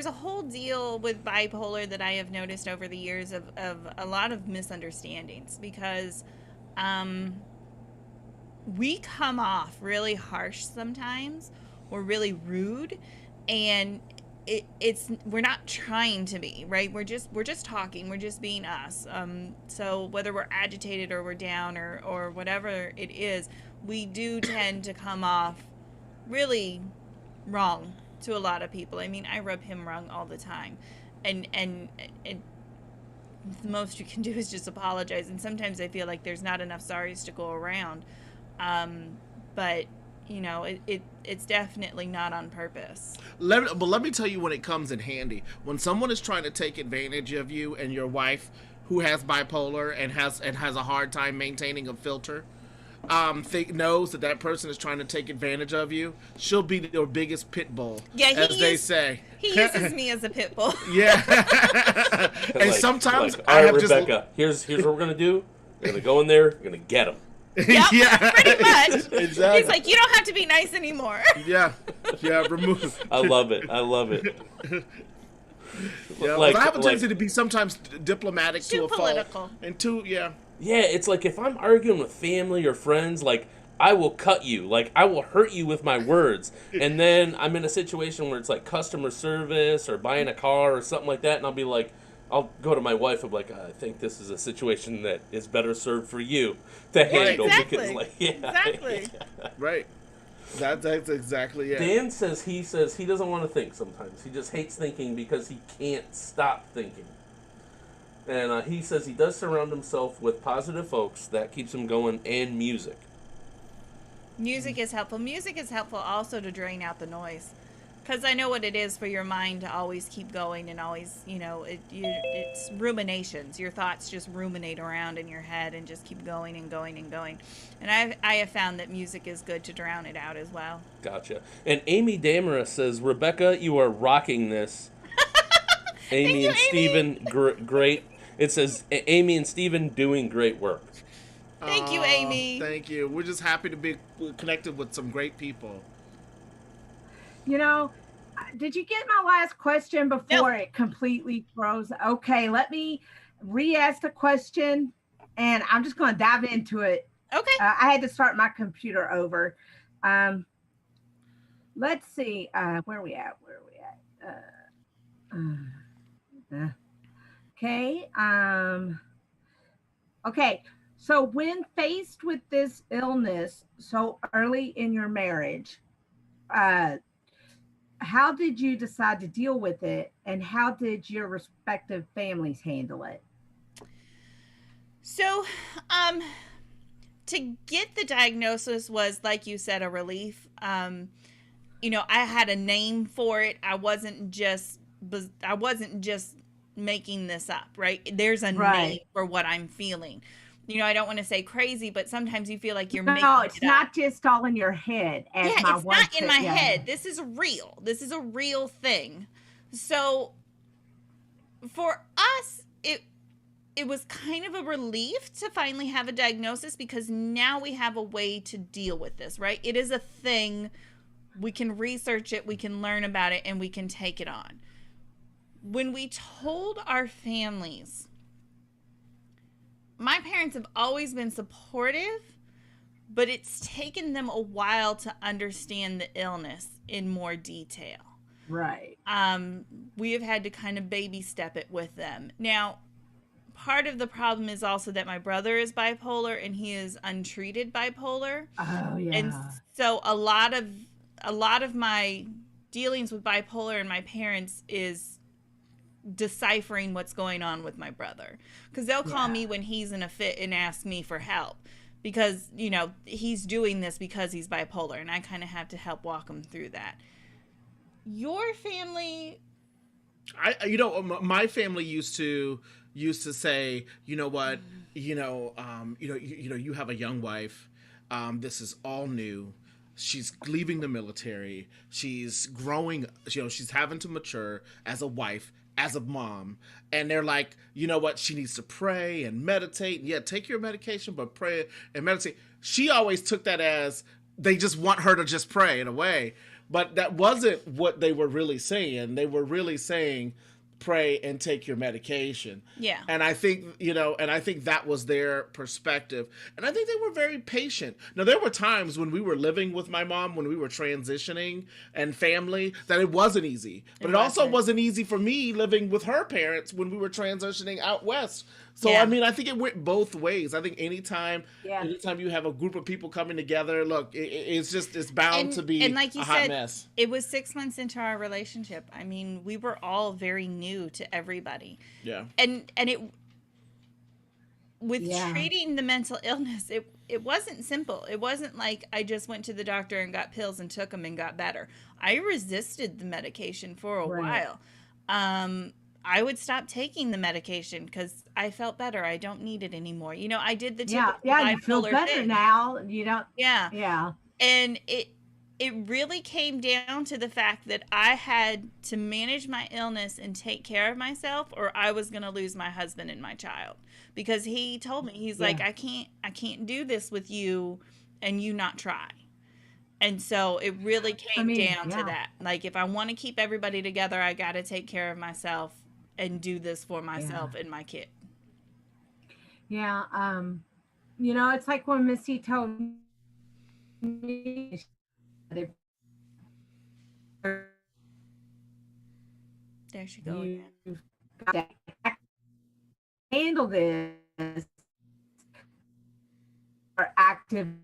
a whole deal with bipolar that I have noticed over the years of a lot of misunderstandings, because we come off really harsh sometimes, or really rude, and we're not trying to be, right? We're just talking, we're just being us. So whether we're agitated or we're down or whatever it is, we do tend to come off really wrong to a lot of people. I mean, I rub him wrong all the time, and the most you can do is just apologize. And sometimes I feel like there's not enough sorries to go around, but it's definitely not on purpose. But let me tell you when it comes in handy. When someone is trying to take advantage of you, and your wife, who has bipolar and has a hard time maintaining a filter, knows that person is trying to take advantage of you, she'll be your biggest pit bull, they say. He uses me as a pit bull. Yeah. And sometimes all right, Rebecca, here's what we're gonna do. We're gonna go in there. We're gonna get him. Yep, yeah, pretty much. Exactly. He's like, you don't have to be nice anymore. Yeah, remove. I love it. Yeah, I have a tendency to be sometimes diplomatic to a political. fault, and too, yeah, it's like if I'm arguing with family or friends, like I will cut you, like I will hurt you with my words, and then I'm in a situation where it's like customer service or buying a car or something like that, and I'll be like, I'll go to my wife and be like, I think this is a situation that is better served for you to handle. Exactly. Because, Exactly. Right. That's exactly it. Dan says he doesn't want to think sometimes. He just hates thinking because he can't stop thinking. And he says he does surround himself with positive folks. That keeps him going, and music. Music is helpful. Music is helpful also to drain out the noise. Because I know what it is for your mind to always keep going and always, it's ruminations. Your thoughts just ruminate around in your head and just keep going and going and going. And I have found that music is good to drown it out as well. Gotcha. And Amy Damara says, Rebecca, you are rocking this. Amy and Stephen, great. It says, Amy and Stephen doing great work. Thank you, Amy. Thank you. We're just happy to be connected with some great people. Did you get my last question before it completely froze? Okay, let me re-ask the question, and I'm just going to dive into it. Okay. I had to start my computer over. Let's see. Where are we at? Okay. Okay. So when faced with this illness so early in your marriage, how did you decide to deal with it, and how did your respective families handle it? So, to get the diagnosis was, like you said, a relief. I had a name for it. I wasn't just making this up, right? There's a name for what I'm feeling. I don't want to say crazy, but sometimes you feel like you're making it up. No, it's not just all in your head. It's not in my head. This is real. This is a real thing. So for us, it was kind of a relief to finally have a diagnosis, because now we have a way to deal with this, right? It is a thing. We can research it, we can learn about it, and we can take it on. When we told our families, my parents have always been supportive, but it's taken them a while to understand the illness in more detail. Right. We have had to kind of baby step it with them. Now, part of the problem is also that my brother is bipolar and he is untreated bipolar. Oh yeah. And so a lot of my dealings with bipolar and my parents is deciphering what's going on with my brother, because they'll call me when he's in a fit and ask me for help, because he's doing this because he's bipolar, and I kind of have to help walk him through that. Your family, my family used to say, you know what, you have a young wife, this is all new. She's leaving the military. She's growing, she's having to mature as a wife, as a mom. And they're like, you know what? She needs to pray and meditate. Yeah, take your medication, but pray and meditate. She always took that as they just want her to just pray in a way. But that wasn't what they were really saying. They were really saying, pray and take your medication. Yeah. And I think, that was their perspective. And I think they were very patient. Now, there were times when we were living with my mom, when we were transitioning and family, that it wasn't easy. But it also wasn't easy for me living with her parents when we were transitioning out west. So, I mean, I think it went both ways. I think anytime you have a group of people coming together, look, it's bound to be like you a hot said, mess. It was 6 months into our relationship. I mean, we were all very new to everybody. Yeah. And it, with treating the mental illness, it wasn't simple. It wasn't like I just went to the doctor and got pills and took them and got better. I resisted the medication for a while. I would stop taking the medication because I felt better. I don't need it anymore. I did the typical you feel better thing. now. You don't. Yeah. And it really came down to the fact that I had to manage my illness and take care of myself, or I was going to lose my husband and my child, because he told me, he's like, I can't do this with you and you not try. And so it really came down to that. Like, if I want to keep everybody together, I got to take care of myself and do this for myself and my kid. Yeah. It's like when Missy told me, there she goes again. Got to handle this or actively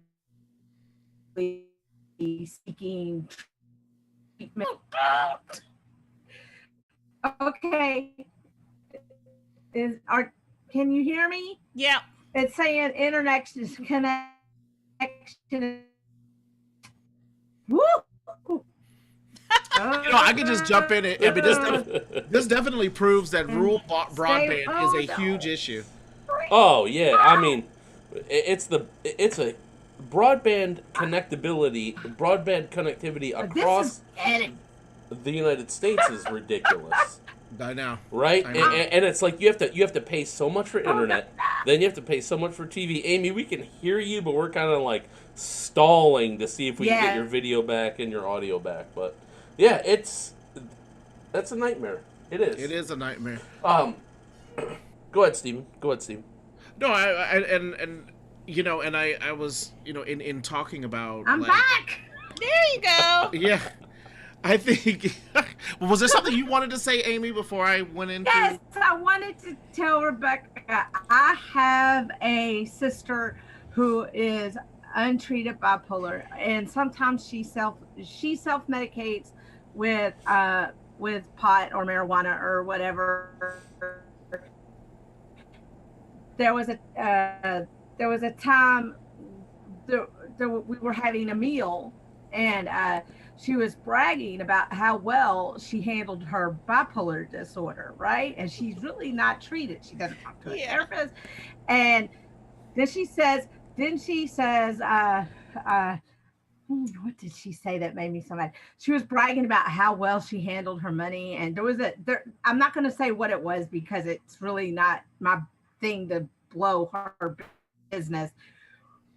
seeking treatment. Okay. Can you hear me? Yeah. It's saying internet connection. Woo! I can just jump in it. I mean, this definitely proves that rural broadband is a huge issue. Oh yeah, I mean, it's a broadband connectivity across the United States is ridiculous. I know, right? And it's like you have to pay so much for internet, then you have to pay so much for TV. Amy, we can hear you, but we're kind of like stalling to see if we can get your video back and your audio back. But yeah, that's a nightmare. It is. It is a nightmare. Go ahead, Stephen. No, I was, in talking about. I'm back. There you go. Yeah. I think, was there something you wanted to say, Amy, before I went into? Yes, I wanted to tell Rebecca, I have a sister who is untreated bipolar, and sometimes she self-medicates with pot or marijuana or whatever. There was a time we were having a meal, and she was bragging about how well she handled her bipolar disorder, right? And she's really not treated. She doesn't talk to a therapist. And then she says, what did she say that made me so mad? She was bragging about how well she handled her money. And I'm not going to say what it was because it's really not my thing to blow her business.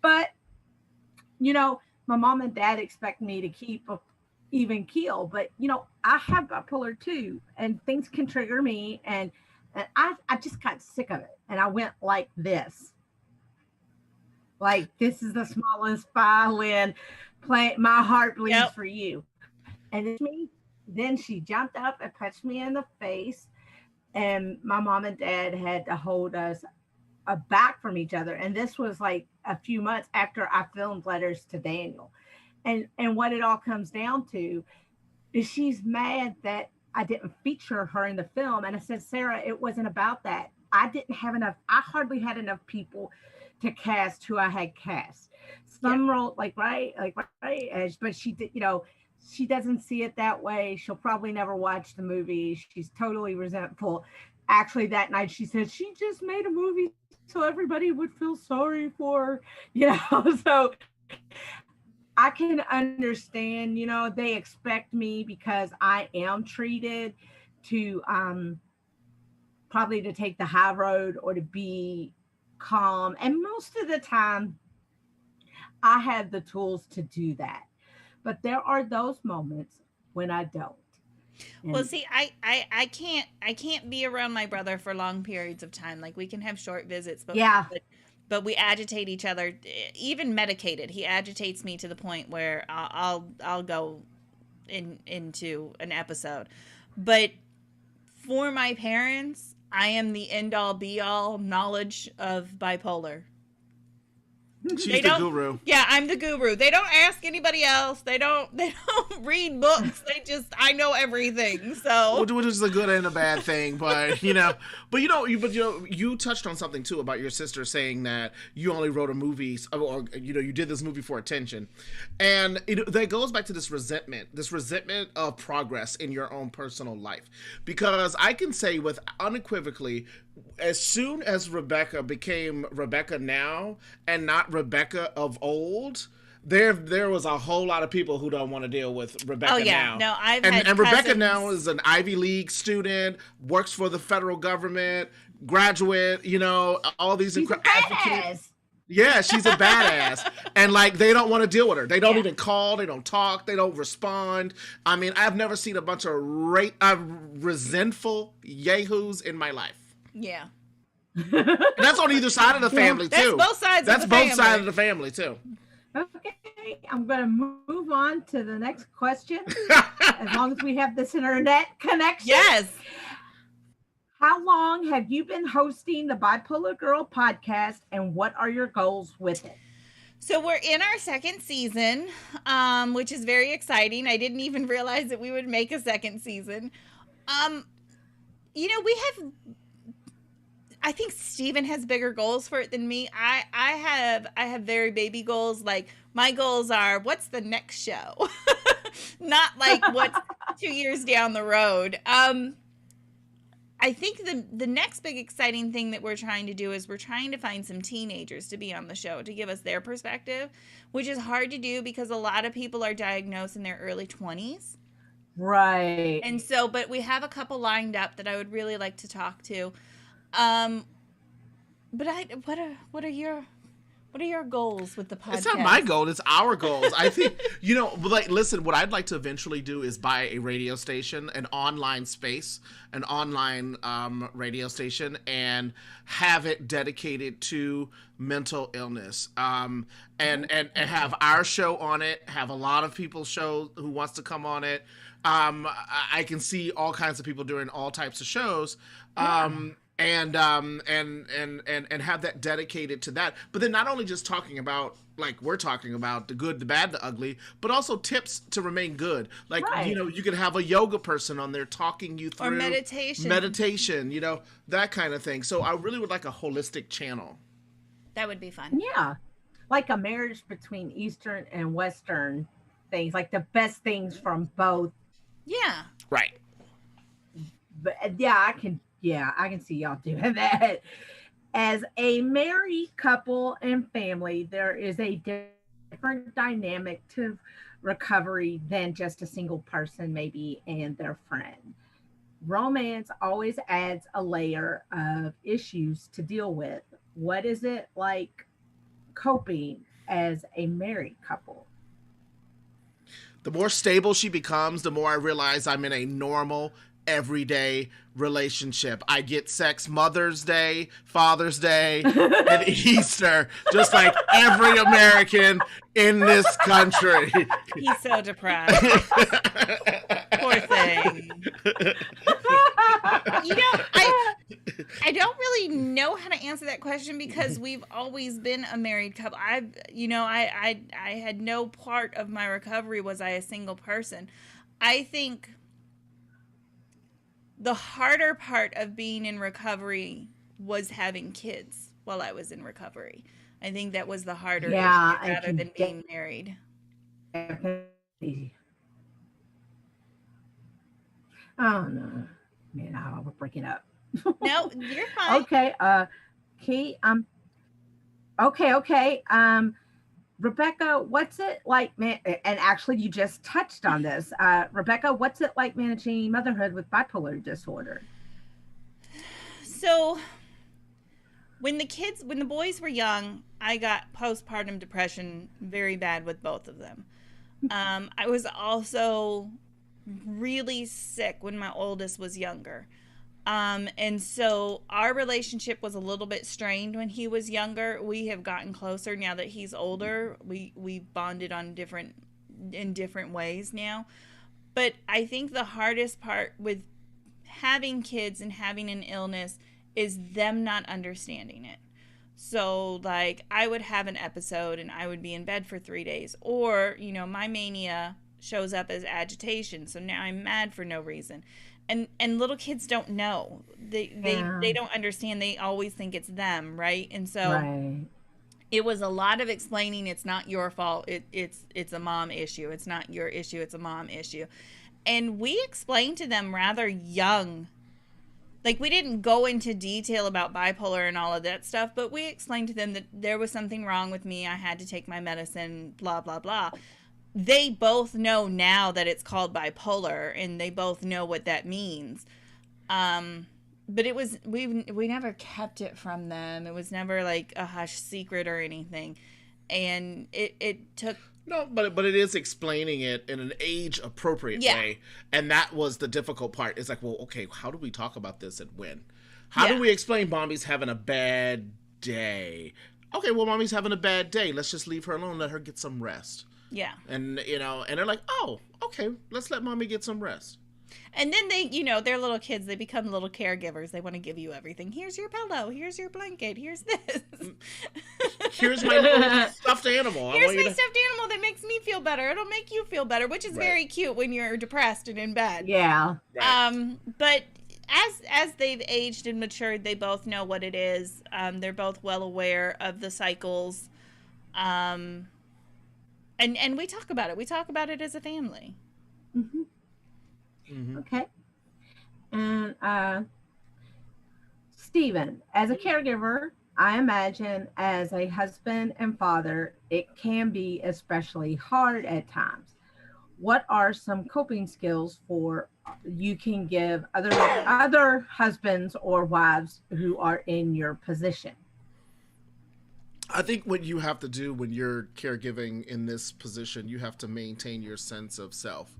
But, my mom and dad expect me to keep a even keel, but I have bipolar too, and things can trigger me, and I just got sick of it, and I went like this is the smallest violin playing, my heart bleeds for you. And then she jumped up and punched me in the face, and my mom and dad had to hold us back from each other. And this was like a few months after I filmed Letters to Daniel. And what it all comes down to is she's mad that I didn't feature her in the film. And I said, Sarah, it wasn't about that. I didn't have enough. I hardly had enough people to cast who I had cast. Some wrote right, but she did, she doesn't see it that way. She'll probably never watch the movie. She's totally resentful. Actually, that night she said she just made a movie so everybody would feel sorry for her, so I can understand, they expect me, because I am treated, to probably to take the high road or to be calm. And most of the time I have the tools to do that. But there are those moments when I don't. And well, see, I can't be around my brother for long periods of time. Like, we can have short visits, but we agitate each other, even medicated. He agitates me to the point where I'll go into an episode. But for my parents, I am the end all be all knowledge of bipolar. She's the guru. Yeah, I'm the guru. They don't ask anybody else. They don't read books. I know everything. So, which is a good and a bad thing, but you touched on something too about your sister saying that you only wrote a movie, or you did this movie for attention, and that goes back to this resentment of progress in your own personal life, because I can say with unequivocally, as soon as Rebecca became Rebecca now and not Rebecca of old, there was a whole lot of people who don't want to deal with Rebecca now. No, and Rebecca now is an Ivy League student, works for the federal government, graduate, all these advocates. Yeah, she's a badass. And they don't want to deal with her. They don't even call, they don't talk, they don't respond. I mean, I've never seen a bunch of resentful yahoos in my life. Yeah. And that's on either side of the family too. That's both sides of the family too. Okay, I'm going to move on to the next question. As long as we have this internet connection. Yes. How long have you been hosting the Bipolar Girl podcast, and what are your goals with it? So we're in our second season, which is very exciting. I didn't even realize that we would make a second season. I think Steven has bigger goals for it than me. I have very baby goals. Like, my goals are, what's the next show? Not what's 2 years down the road. I think the next big exciting thing that we're trying to do is we're trying to find some teenagers to be on the show to give us their perspective, which is hard to do because a lot of people are diagnosed in their early 20s. Right. And so, but we have a couple lined up that I would really like to talk to. But what are your goals with the podcast? It's not my goal, it's our goals. I think, listen, what I'd like to eventually do is buy a radio station, an online space, an online radio station, and have it dedicated to mental illness. And have our show on it, have a lot of people who wants to come on it. I can see all kinds of people doing all types of shows. And have that dedicated to that. But then not only just talking about, we're talking about the good, the bad, the ugly, but also tips to remain good. You could have a yoga person on there talking you through. Or meditation, that kind of thing. So I really would like a holistic channel. That would be fun. Yeah. Like a marriage between Eastern and Western things, like the best things from both. Yeah. Right. But I can see y'all doing that. As a married couple and family, there is a different dynamic to recovery than just a single person maybe and their friend. Romance always adds a layer of issues to deal with. What is it like coping as a married couple? The more stable she becomes, the more I realize I'm in a normal, everyday relationship. I get sex Mother's Day, Father's Day, and Easter, just like every American in this country. He's so depressed. Poor thing. You know, I don't really know how to answer that question because we've always been a married couple. I had no part of my recovery was I a single person. I think the harder part of being in recovery was having kids while I was in recovery. I think that was the harder issue rather than being married. Oh no, man, we're breaking up. No, you're fine. Okay, Kate. Okay. Rebecca, what's it like, man? And actually, you just touched on this. Rebecca, what's it like managing motherhood with bipolar disorder? So, when the boys were young, I got postpartum depression very bad with both of them. I was also really sick when my oldest was younger. And so our relationship was a little bit strained when he was younger. We have gotten closer now that he's older. We bonded in different ways now. But I think the hardest part with having kids and having an illness is them not understanding it. So like I would have an episode and I would be in bed for 3 days, or, you know, my mania shows up as agitation. So now I'm mad for no reason. And little kids don't know. They don't understand. They always think it's them, right? And so it was a lot of explaining it's not your fault. It's a mom issue. It's not your issue. It's a mom issue. And we explained to them rather young. Like, we didn't go into detail about bipolar and all of that stuff, but we explained to them that there was something wrong with me. I had to take my medicine, blah, blah, blah. They both know now that it's called bipolar, and they both know what that means. But it was, we never kept it from them. It was never like a hush secret or anything. And it took... No, but it is explaining it in an age-appropriate way. And that was the difficult part. It's like, well, okay, how do we talk about this and when? How do we explain Mommy's having a bad day? Okay, well, Mommy's having a bad day. Let's just leave her alone. Let her get some rest. Yeah. And, you know, and they're like, oh, okay, let's let Mommy get some rest. And then they, you know, they're little kids. They become little caregivers. They want to give you everything. Here's your pillow. Here's your blanket. Here's this. Here's my little stuffed animal. Here's my stuffed animal that makes me feel better. It'll make you feel better, which is very cute when you're depressed and in bed. Yeah. Right. But as they've aged and matured, they both know what it is. They're both well aware of the cycles. And we talk about it. We talk about it as a family. Mm-hmm. Mm-hmm. Okay. And Stephen, as a caregiver, I imagine as a husband and father, it can be especially hard at times. What are some coping skills for you can give other husbands or wives who are in your position? I think what you have to do when you're caregiving in this position, you have to maintain your sense of self.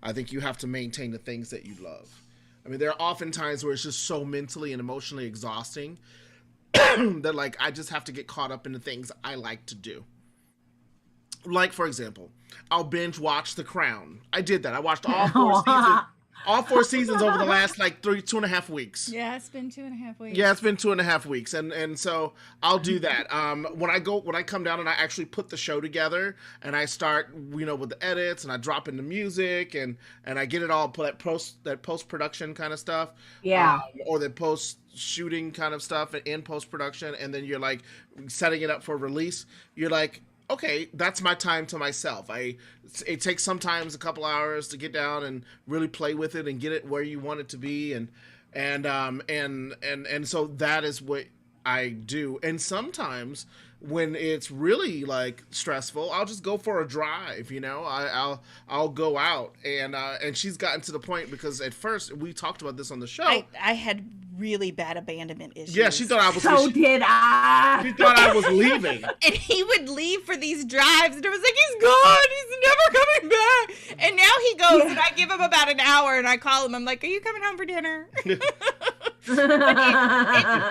I think you have to maintain the things that you love. I mean, there are often times where it's just so mentally and emotionally exhausting that, like, I just have to get caught up in the things I like to do. Like, for example, I'll binge watch The Crown. I did that. I watched all four seasons over the last, like, 2.5 weeks. Yeah, it's been 2.5 weeks. Yeah, it's been 2.5 weeks. And so I'll do that. When I come down and I actually put the show together and I start, you know, with the edits and I drop in the music and I get it all, that post-production kind of stuff. Yeah. Or the post-shooting kind of stuff and post-production. And then you're like setting it up for release. You're like, okay, that's my time to myself. It takes sometimes a couple hours to get down and really play with it and get it where you want it to be, and so that is what I do. And sometimes when it's really like stressful, I'll just go for a drive. You know, I'll go out, and she's gotten to the point, because at first we talked about this on the show. I had really bad abandonment issues. Yeah, she thought I was. So did I. She thought I was leaving. And he would leave for these drives, and it was like, he's gone. He's never coming coming back. And now he goes, and I give him about an hour, and I call him. I'm like, are you coming home for dinner?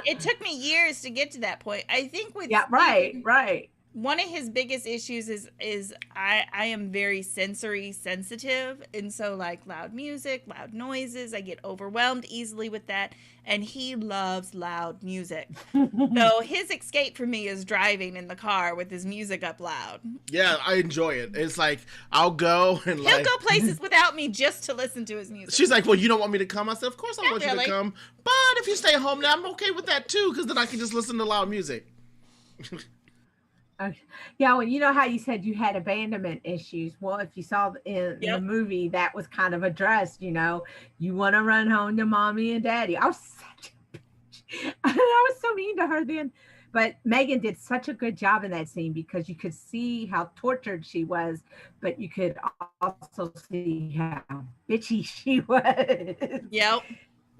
It took me years to get to that point. I think with right. One of his biggest issues is I am very sensory sensitive, and so like loud music, loud noises, I get overwhelmed easily with that, and he loves loud music. So his escape for me is driving in the car with his music up loud. Yeah, I enjoy it. It's like I'll go and he'll go places without me just to listen to his music. She's like, well, you don't want me to come? I said, of course I want you to come, but if you stay home now, I'm okay with that too, because then I can just listen to loud music. Yeah, well, you know how you said you had abandonment issues. Well, if you saw in the movie, that was kind of addressed. You know, you want to run home to mommy and daddy. I was such a bitch. I was so mean to her then. But Megan did such a good job in that scene because you could see how tortured she was, but you could also see how bitchy she was. Yep.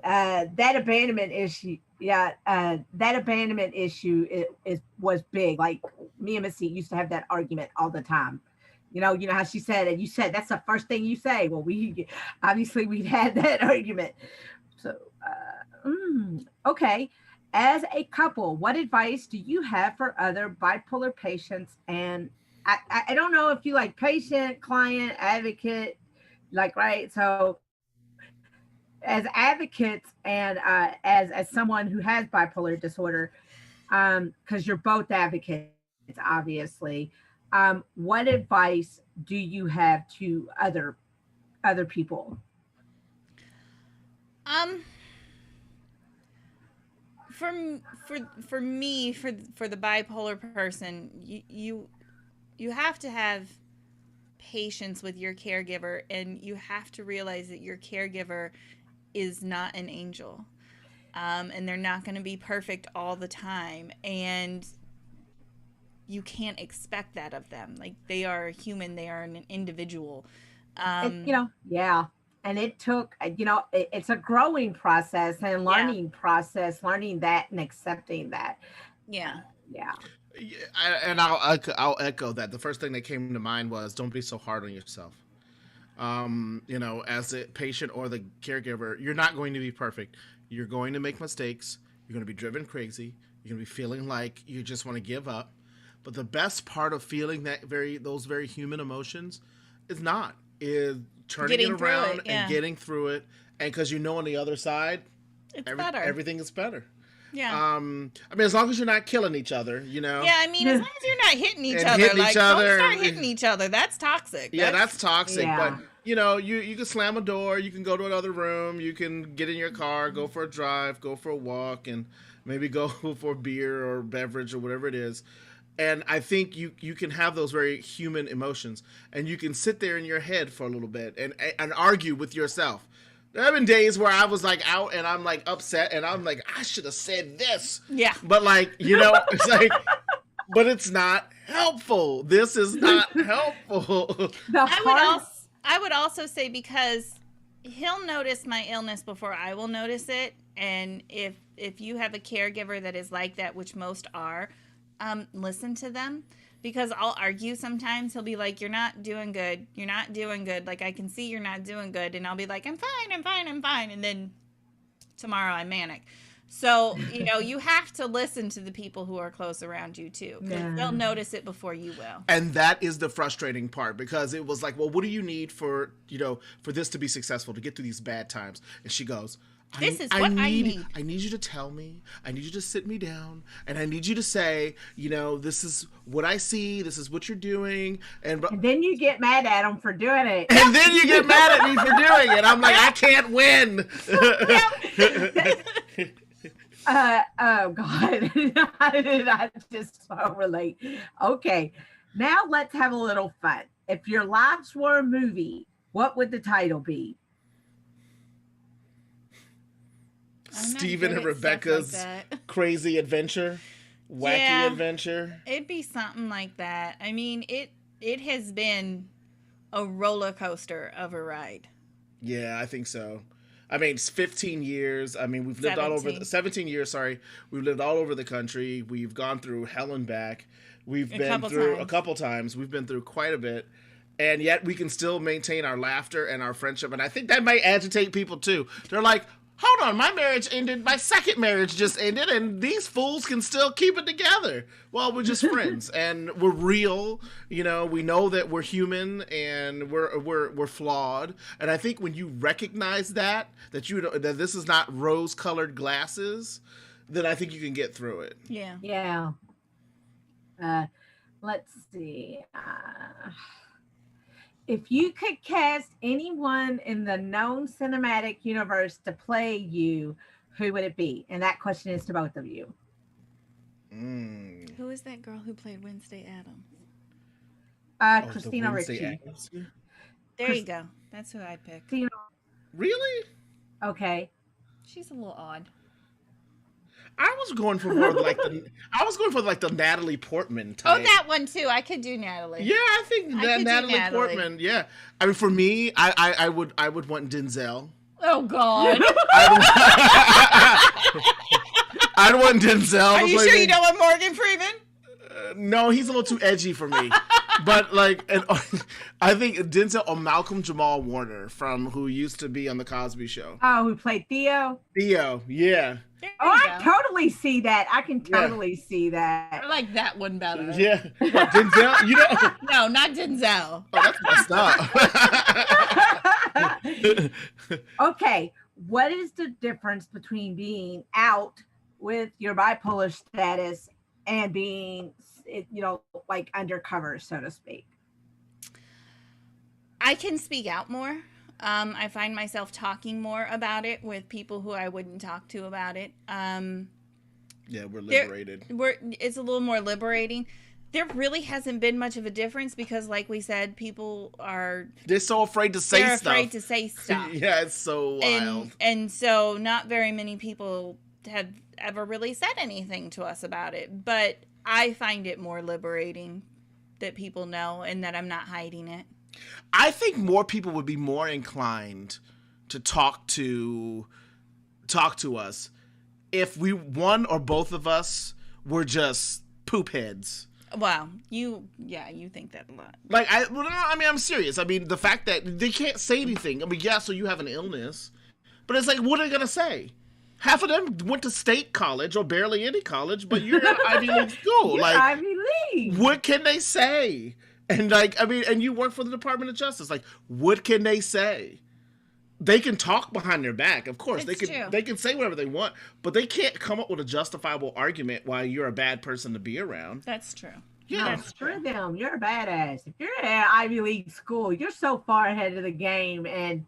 That abandonment issue. Yeah, that abandonment issue was big. Like me and Missy used to have that argument all the time. You know how she said, and you said that's the first thing you say. Well, we'd had that argument. So, okay. As a couple, what advice do you have for other bipolar patients? And I don't know if you like patient, client, advocate, like, right? So as advocates and as someone who has bipolar disorder, because you're both advocates, obviously, what advice do you have to other people? For me, for the bipolar person, you have to have patience with your caregiver, and you have to realize that your caregiver is not an angel, and they're not going to be perfect all the time, and you can't expect that of them. Like, they are human, they are an individual. And it took, it's a growing process and learning process, learning that and accepting that. Yeah. And I'll echo that. The first thing that came to mind was, don't be so hard on yourself. As a patient or the caregiver, you're not going to be perfect. You're going to make mistakes. You're going to be driven crazy. You're going to be feeling like you just want to give up. But the best part of feeling those very human emotions is turning it around and getting through it. And because on the other side, better. Everything is better. Yeah. As long as you're not killing each other, Yeah, as long as you're not hitting each other, don't start hitting each other. That's toxic. That's toxic. Yeah. But you can slam a door, you can go to another room, you can get in your car, go for a drive, go for a walk, and maybe go for a beer or beverage or whatever it is. And I think you can have those very human emotions, and you can sit there in your head for a little bit and argue with yourself. There have been days where I was like out and I'm like upset and I'm like, I should have said this. Yeah. But it's like, but it's not helpful. This is not helpful. I would also say, because he'll notice my illness before I will notice it. And if you have a caregiver that is like that, which most are, listen to them. Because I'll argue sometimes. He'll be like, you're not doing good. You're not doing good. Like, I can see you're not doing good. And I'll be like, I'm fine. And then tomorrow I'm manic. So, you have to listen to the people who are close around you too. Because they'll notice it before you will. And that is the frustrating part, because it was like, well, what do you need for this to be successful, to get through these bad times? And she goes, I need you to tell me. I need you to sit me down, and I need you to say, this is what I see. This is what you're doing, and then you get mad at them for doing it. And then you get mad at me for doing it. I'm like, I can't win. Oh God, I just so relate. Okay, now let's have a little fun. If your lives were a movie, what would the title be? Steven and Rebecca's crazy adventure, wacky adventure. It'd be something like that. I mean, it has been a roller coaster of a ride. Yeah, I think so. I mean, it's 15 years. I mean, we've lived 17 years. Sorry, we've lived all over the country. We've gone through hell and back. We've been through a couple times. We've been through quite a bit, and yet we can still maintain our laughter and our friendship. And I think that might agitate people too. They're like, hold on, my marriage ended, my second marriage just ended, and these fools can still keep it together. Well, we're just friends, and we're real. You know, we know that we're human and we're flawed. And I think when you recognize that that this is not rose-colored glasses, then I think you can get through it. Yeah. Yeah. Let's see. If you could cast anyone in the known cinematic universe to play you, who would it be? And that question is to both of you. Who is that girl who played Wednesday Addams? Christina Ricci. There you go. That's who I picked. Really? Okay. She's a little odd. I was going for more like the Natalie Portman type. Oh, that one too. I could do Natalie. Yeah, I think Natalie Portman. Yeah, I mean, for me, I would want Denzel. Oh God. I'd want Denzel. Are you sure you don't want Morgan Freeman? No, he's a little too edgy for me. But I think Denzel or Malcolm Jamal Warner who used to be on the Cosby Show. Oh, who played Theo? Theo, yeah. Oh, I totally see that. I can totally see that. I like that one better. Yeah. What, Denzel? You know? No, not Denzel. Oh, that's messed up. Okay. What is the difference between being out with your bipolar status and being, like undercover, so to speak? I can speak out more. I find myself talking more about it with people who I wouldn't talk to about it. Yeah, we're liberated. It's a little more liberating. There really hasn't been much of a difference because, like we said, they're so afraid to say stuff. They're afraid to say stuff. Yeah, it's so wild. And so not very many people have ever really said anything to us about it. But I find it more liberating that people know and that I'm not hiding it. I think more people would be more inclined to talk to us if one or both of us were just poop heads. Wow, you think that a lot. Like, I'm serious. I mean, the fact that they can't say anything. I mean, yeah, so you have an illness, but it's like, what are they gonna say? Half of them went to state college or barely any college, but you're at Ivy League school. Like, Ivy League. What can they say? And and you work for the Department of Justice. Like, what can they say? They can talk behind their back, of course. They can say whatever they want, but they can't come up with a justifiable argument why you're a bad person to be around. That's true. Yeah, that's true. Them, you're a badass. If you're at Ivy League school, you're so far ahead of the game. And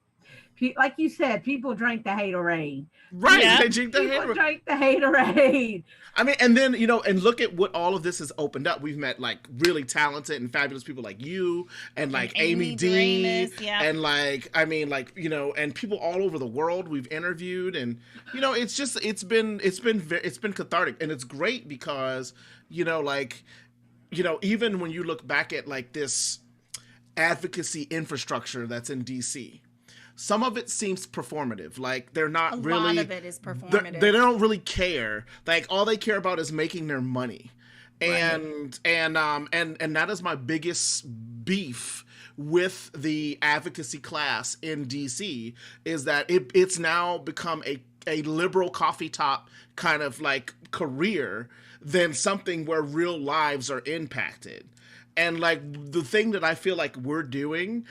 like you said, people drink the haterade. Right, yeah. They drink the haterade. People drink the haterade. I mean, and then, and look at what all of this has opened up. We've met, like, really talented and fabulous people like you and, like, Amy Dean. Yeah. And, and people all over the world we've interviewed. And, it's just, it's been cathartic. And it's great because, even when you look back at, like, this advocacy infrastructure that's in D.C., some of it seems performative. Like, they're not really... A lot of it is performative. They don't really care. Like, all they care about is making their money. And that is my biggest beef with the advocacy class in DC, is that it's now become a liberal coffee top kind of, like, career than something where real lives are impacted. And, like, the thing that I feel like we're doing,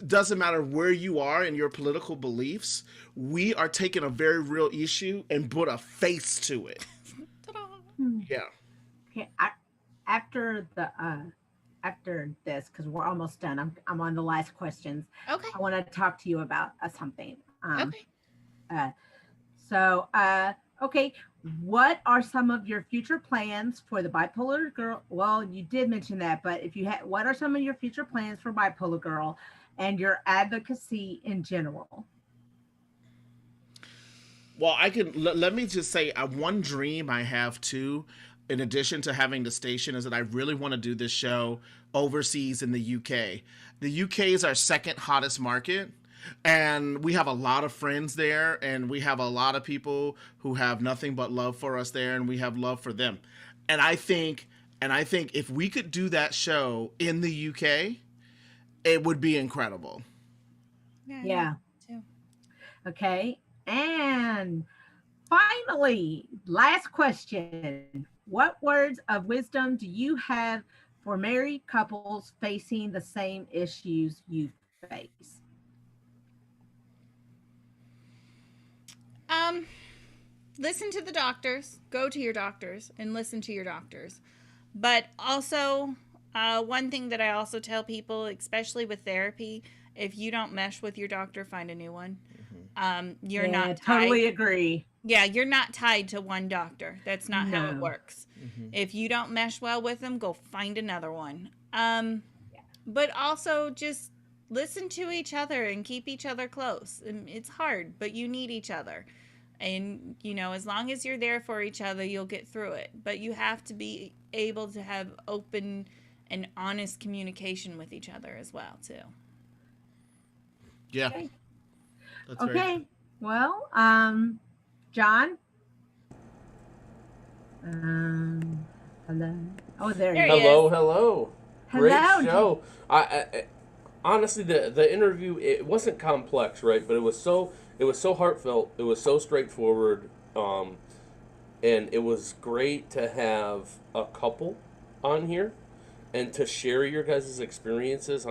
doesn't matter where you are in your political beliefs, we are taking a very real issue and put a face to it. Yeah. Okay. After this, because we're almost done, I'm on the last questions. Okay. I want to talk to you about something. Okay. Okay. What are some of your future plans for the Bipolar Girl? Well, you did mention that, but what are some of your future plans for Bipolar Girl and your advocacy in general? Well, let me just say, one dream I have too, in addition to having the station, is that I really want to do this show overseas in the UK. The UK is our second hottest market. And we have a lot of friends there, and we have a lot of people who have nothing but love for us there, and we have love for them. And I think if we could do that show in the UK, it would be incredible. Yeah. Too. Okay. And finally, last question. What words of wisdom do you have for married couples facing the same issues you face? Listen to the doctors. Go to your doctors and listen to your doctors. But also, one thing that I also tell people, especially with therapy, if you don't mesh with your doctor, find a new one. You're not tied. Totally agree. Yeah, you're not tied to one doctor. That's not how it No. works. If you don't mesh well with them, go find another one. But also just listen to each other and keep each other close. And it's hard, but you need each other. And, you know, as long as you're there for each other, you'll get through it. But you have to be able to have open and honest communication with each other as well, too. Yeah. Okay. That's Okay. Well, John. Hello. Oh, there There you he go. is. Hello. Great Hello. show. I honestly, the interview, it wasn't complex, right? But it was so heartfelt. It was so straightforward, and it was great to have a couple on here and to share your guys' experiences.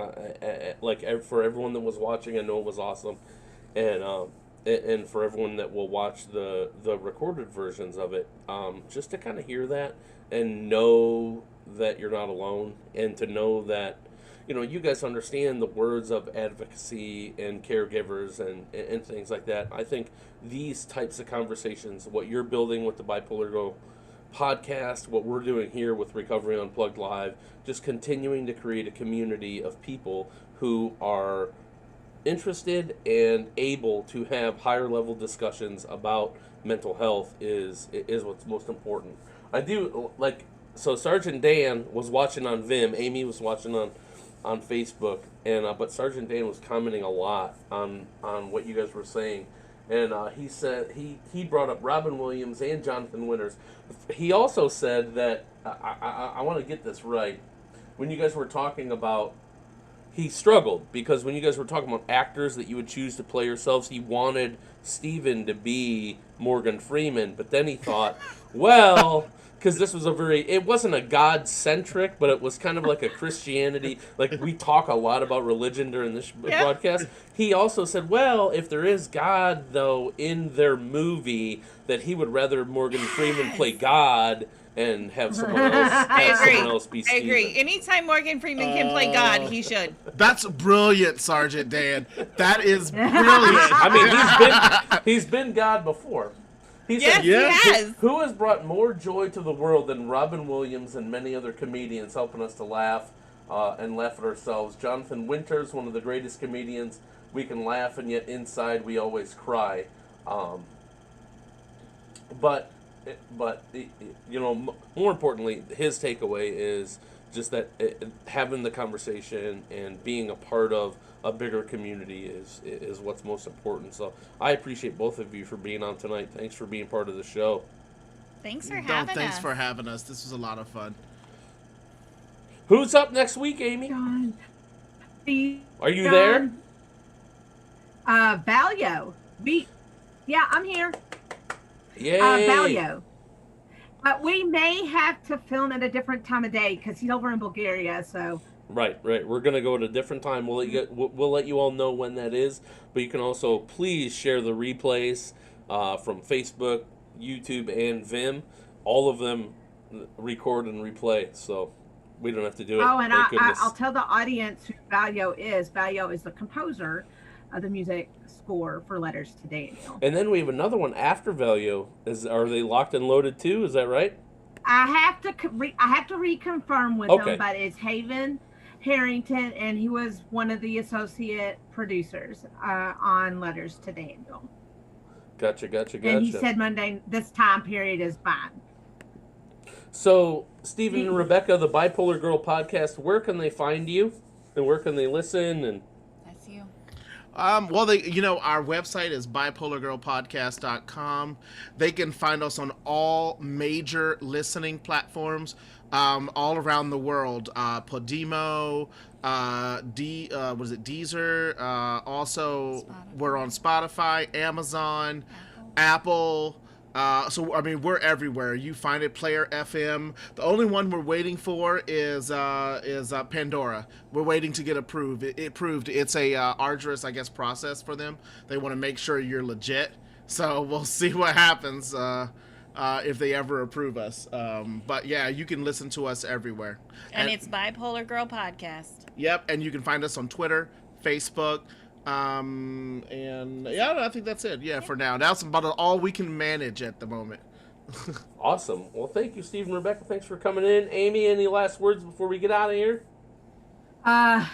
Like for everyone that was watching, I know it was awesome, and for everyone that will watch the recorded versions of it, just to kind of hear that and know that you're not alone, and to know that, you know, you guys understand the words of advocacy and caregivers and things like that. I think these types of conversations, what you're building with the Bipolar Girl podcast, what we're doing here with Recovery Unplugged Live, just continuing to create a community of people who are interested and able to have higher level discussions about mental health is what's most important. I do like, so Sergeant Dan was watching on Vim, Amy was watching on Facebook, and but Sergeant Dan was commenting a lot on what you guys were saying, and he said he brought up Robin Williams and Jonathan Winters. He also said that I want to get this right, when you guys were talking about, he struggled because when you guys were talking about actors that you would choose to play yourselves, he wanted Steven to be Morgan Freeman, but then he thought, well, because this was it wasn't a God-centric, but it was kind of like a Christianity, like we talk a lot about religion during this broadcast. He also said, well, if there is God, though, in their movie, that he would rather Morgan Freeman play God and have someone else be Steven. I agree. Anytime Morgan Freeman can play God, he should. That's brilliant, Sergeant Dan. That is brilliant. I mean, he's been God before. He said, He has. Who has brought more joy to the world than Robin Williams and many other comedians helping us to laugh and laugh at ourselves? Jonathan Winters, one of the greatest comedians. We can laugh, and yet inside we always cry. But you know, more importantly, his takeaway is just that having the conversation and being a part of a bigger community is what's most important. So I appreciate both of you for being on tonight. Thanks for being part of the show. Thanks for having us. Thanks for having us. This was a lot of fun. Who's up next week, Amy? John. Are you there? Valio. Yeah, I'm here. Yay. Valio. We may have to film at a different time of day because he's over in Bulgaria, so... Right. We're gonna go at a different time. We'll let you all know when that is. But you can also please share the replays from Facebook, YouTube, and Vim. All of them record and replay, so we don't have to do it. Oh, and I'll tell the audience who Valio is. Valio is the composer of the music score for Letters to Daniel. And then we have another one after Valio. Are they locked and loaded too? Is that right? I have to reconfirm with him, but it's Haven Harrington, and he was one of the associate producers on Letters to Daniel. Gotcha. And he said Monday, this time period is fine. So, Stephen and Rebecca, the Bipolar Girl podcast, where can they find you? And where can they listen? And That's you. Well, our website is bipolargirlpodcast.com. They can find us on all major listening platforms. all around the world. Podimo, Deezer. Also, we're on Spotify, Amazon, Apple. So I mean, we're everywhere. You find it, Player FM. The only one we're waiting for is Pandora. We're waiting to get approved. It's a arduous, I guess, process for them. They want to make sure you're legit. So we'll see what happens if they ever approve us. But yeah, you can listen to us everywhere. And it's Bipolar Girl Podcast. Yep, and you can find us on Twitter, Facebook. And yeah, I think that's it. Yeah, for now. That's about all we can manage at the moment. Awesome. Well, thank you, Steve and Rebecca. Thanks for coming in. Amy, any last words before we get out of here? Have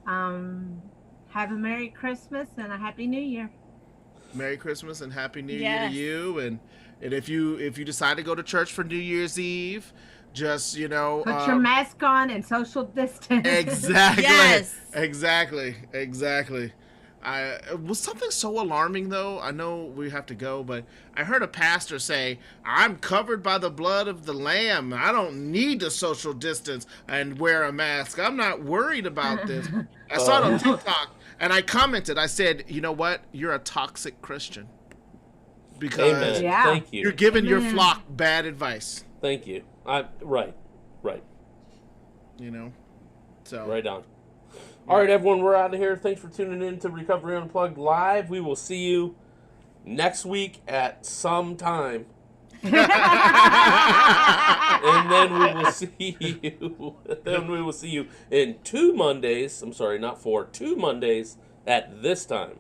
a Merry Christmas and a Happy New Year. Merry Christmas and Happy New Year to you. And if you decide to go to church for New Year's Eve, just, you know, put your mask on and social distance. Exactly. Yes. Exactly. It was something so alarming, though. I know we have to go, but I heard a pastor say, "I'm covered by the blood of the Lamb. I don't need to social distance and wear a mask. I'm not worried about this." I saw it on TikTok, and I commented. I said, "You know what? You're a toxic Christian because Thank you. You're giving your flock bad advice." Thank you. Right. You know, so right on. All right, everyone, we're out of here. Thanks for tuning in to Recovery Unplugged Live. We will see you next week at some time. And then we will see you. Then we will see you in 2 Mondays. I'm sorry, not 4. 2 Mondays at this time.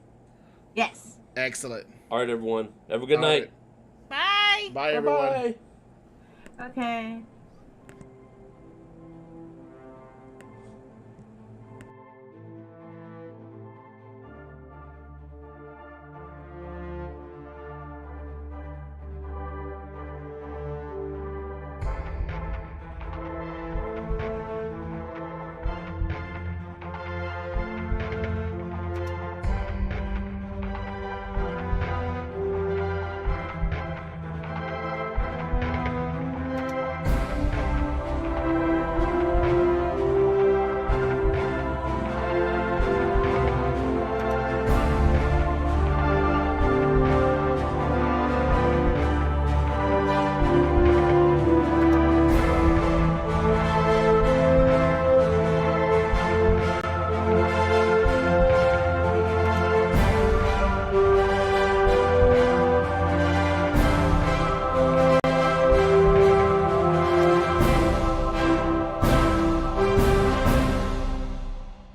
Yes. Excellent. All right, everyone. Have a good night. Bye. Bye, everyone. Bye. Okay.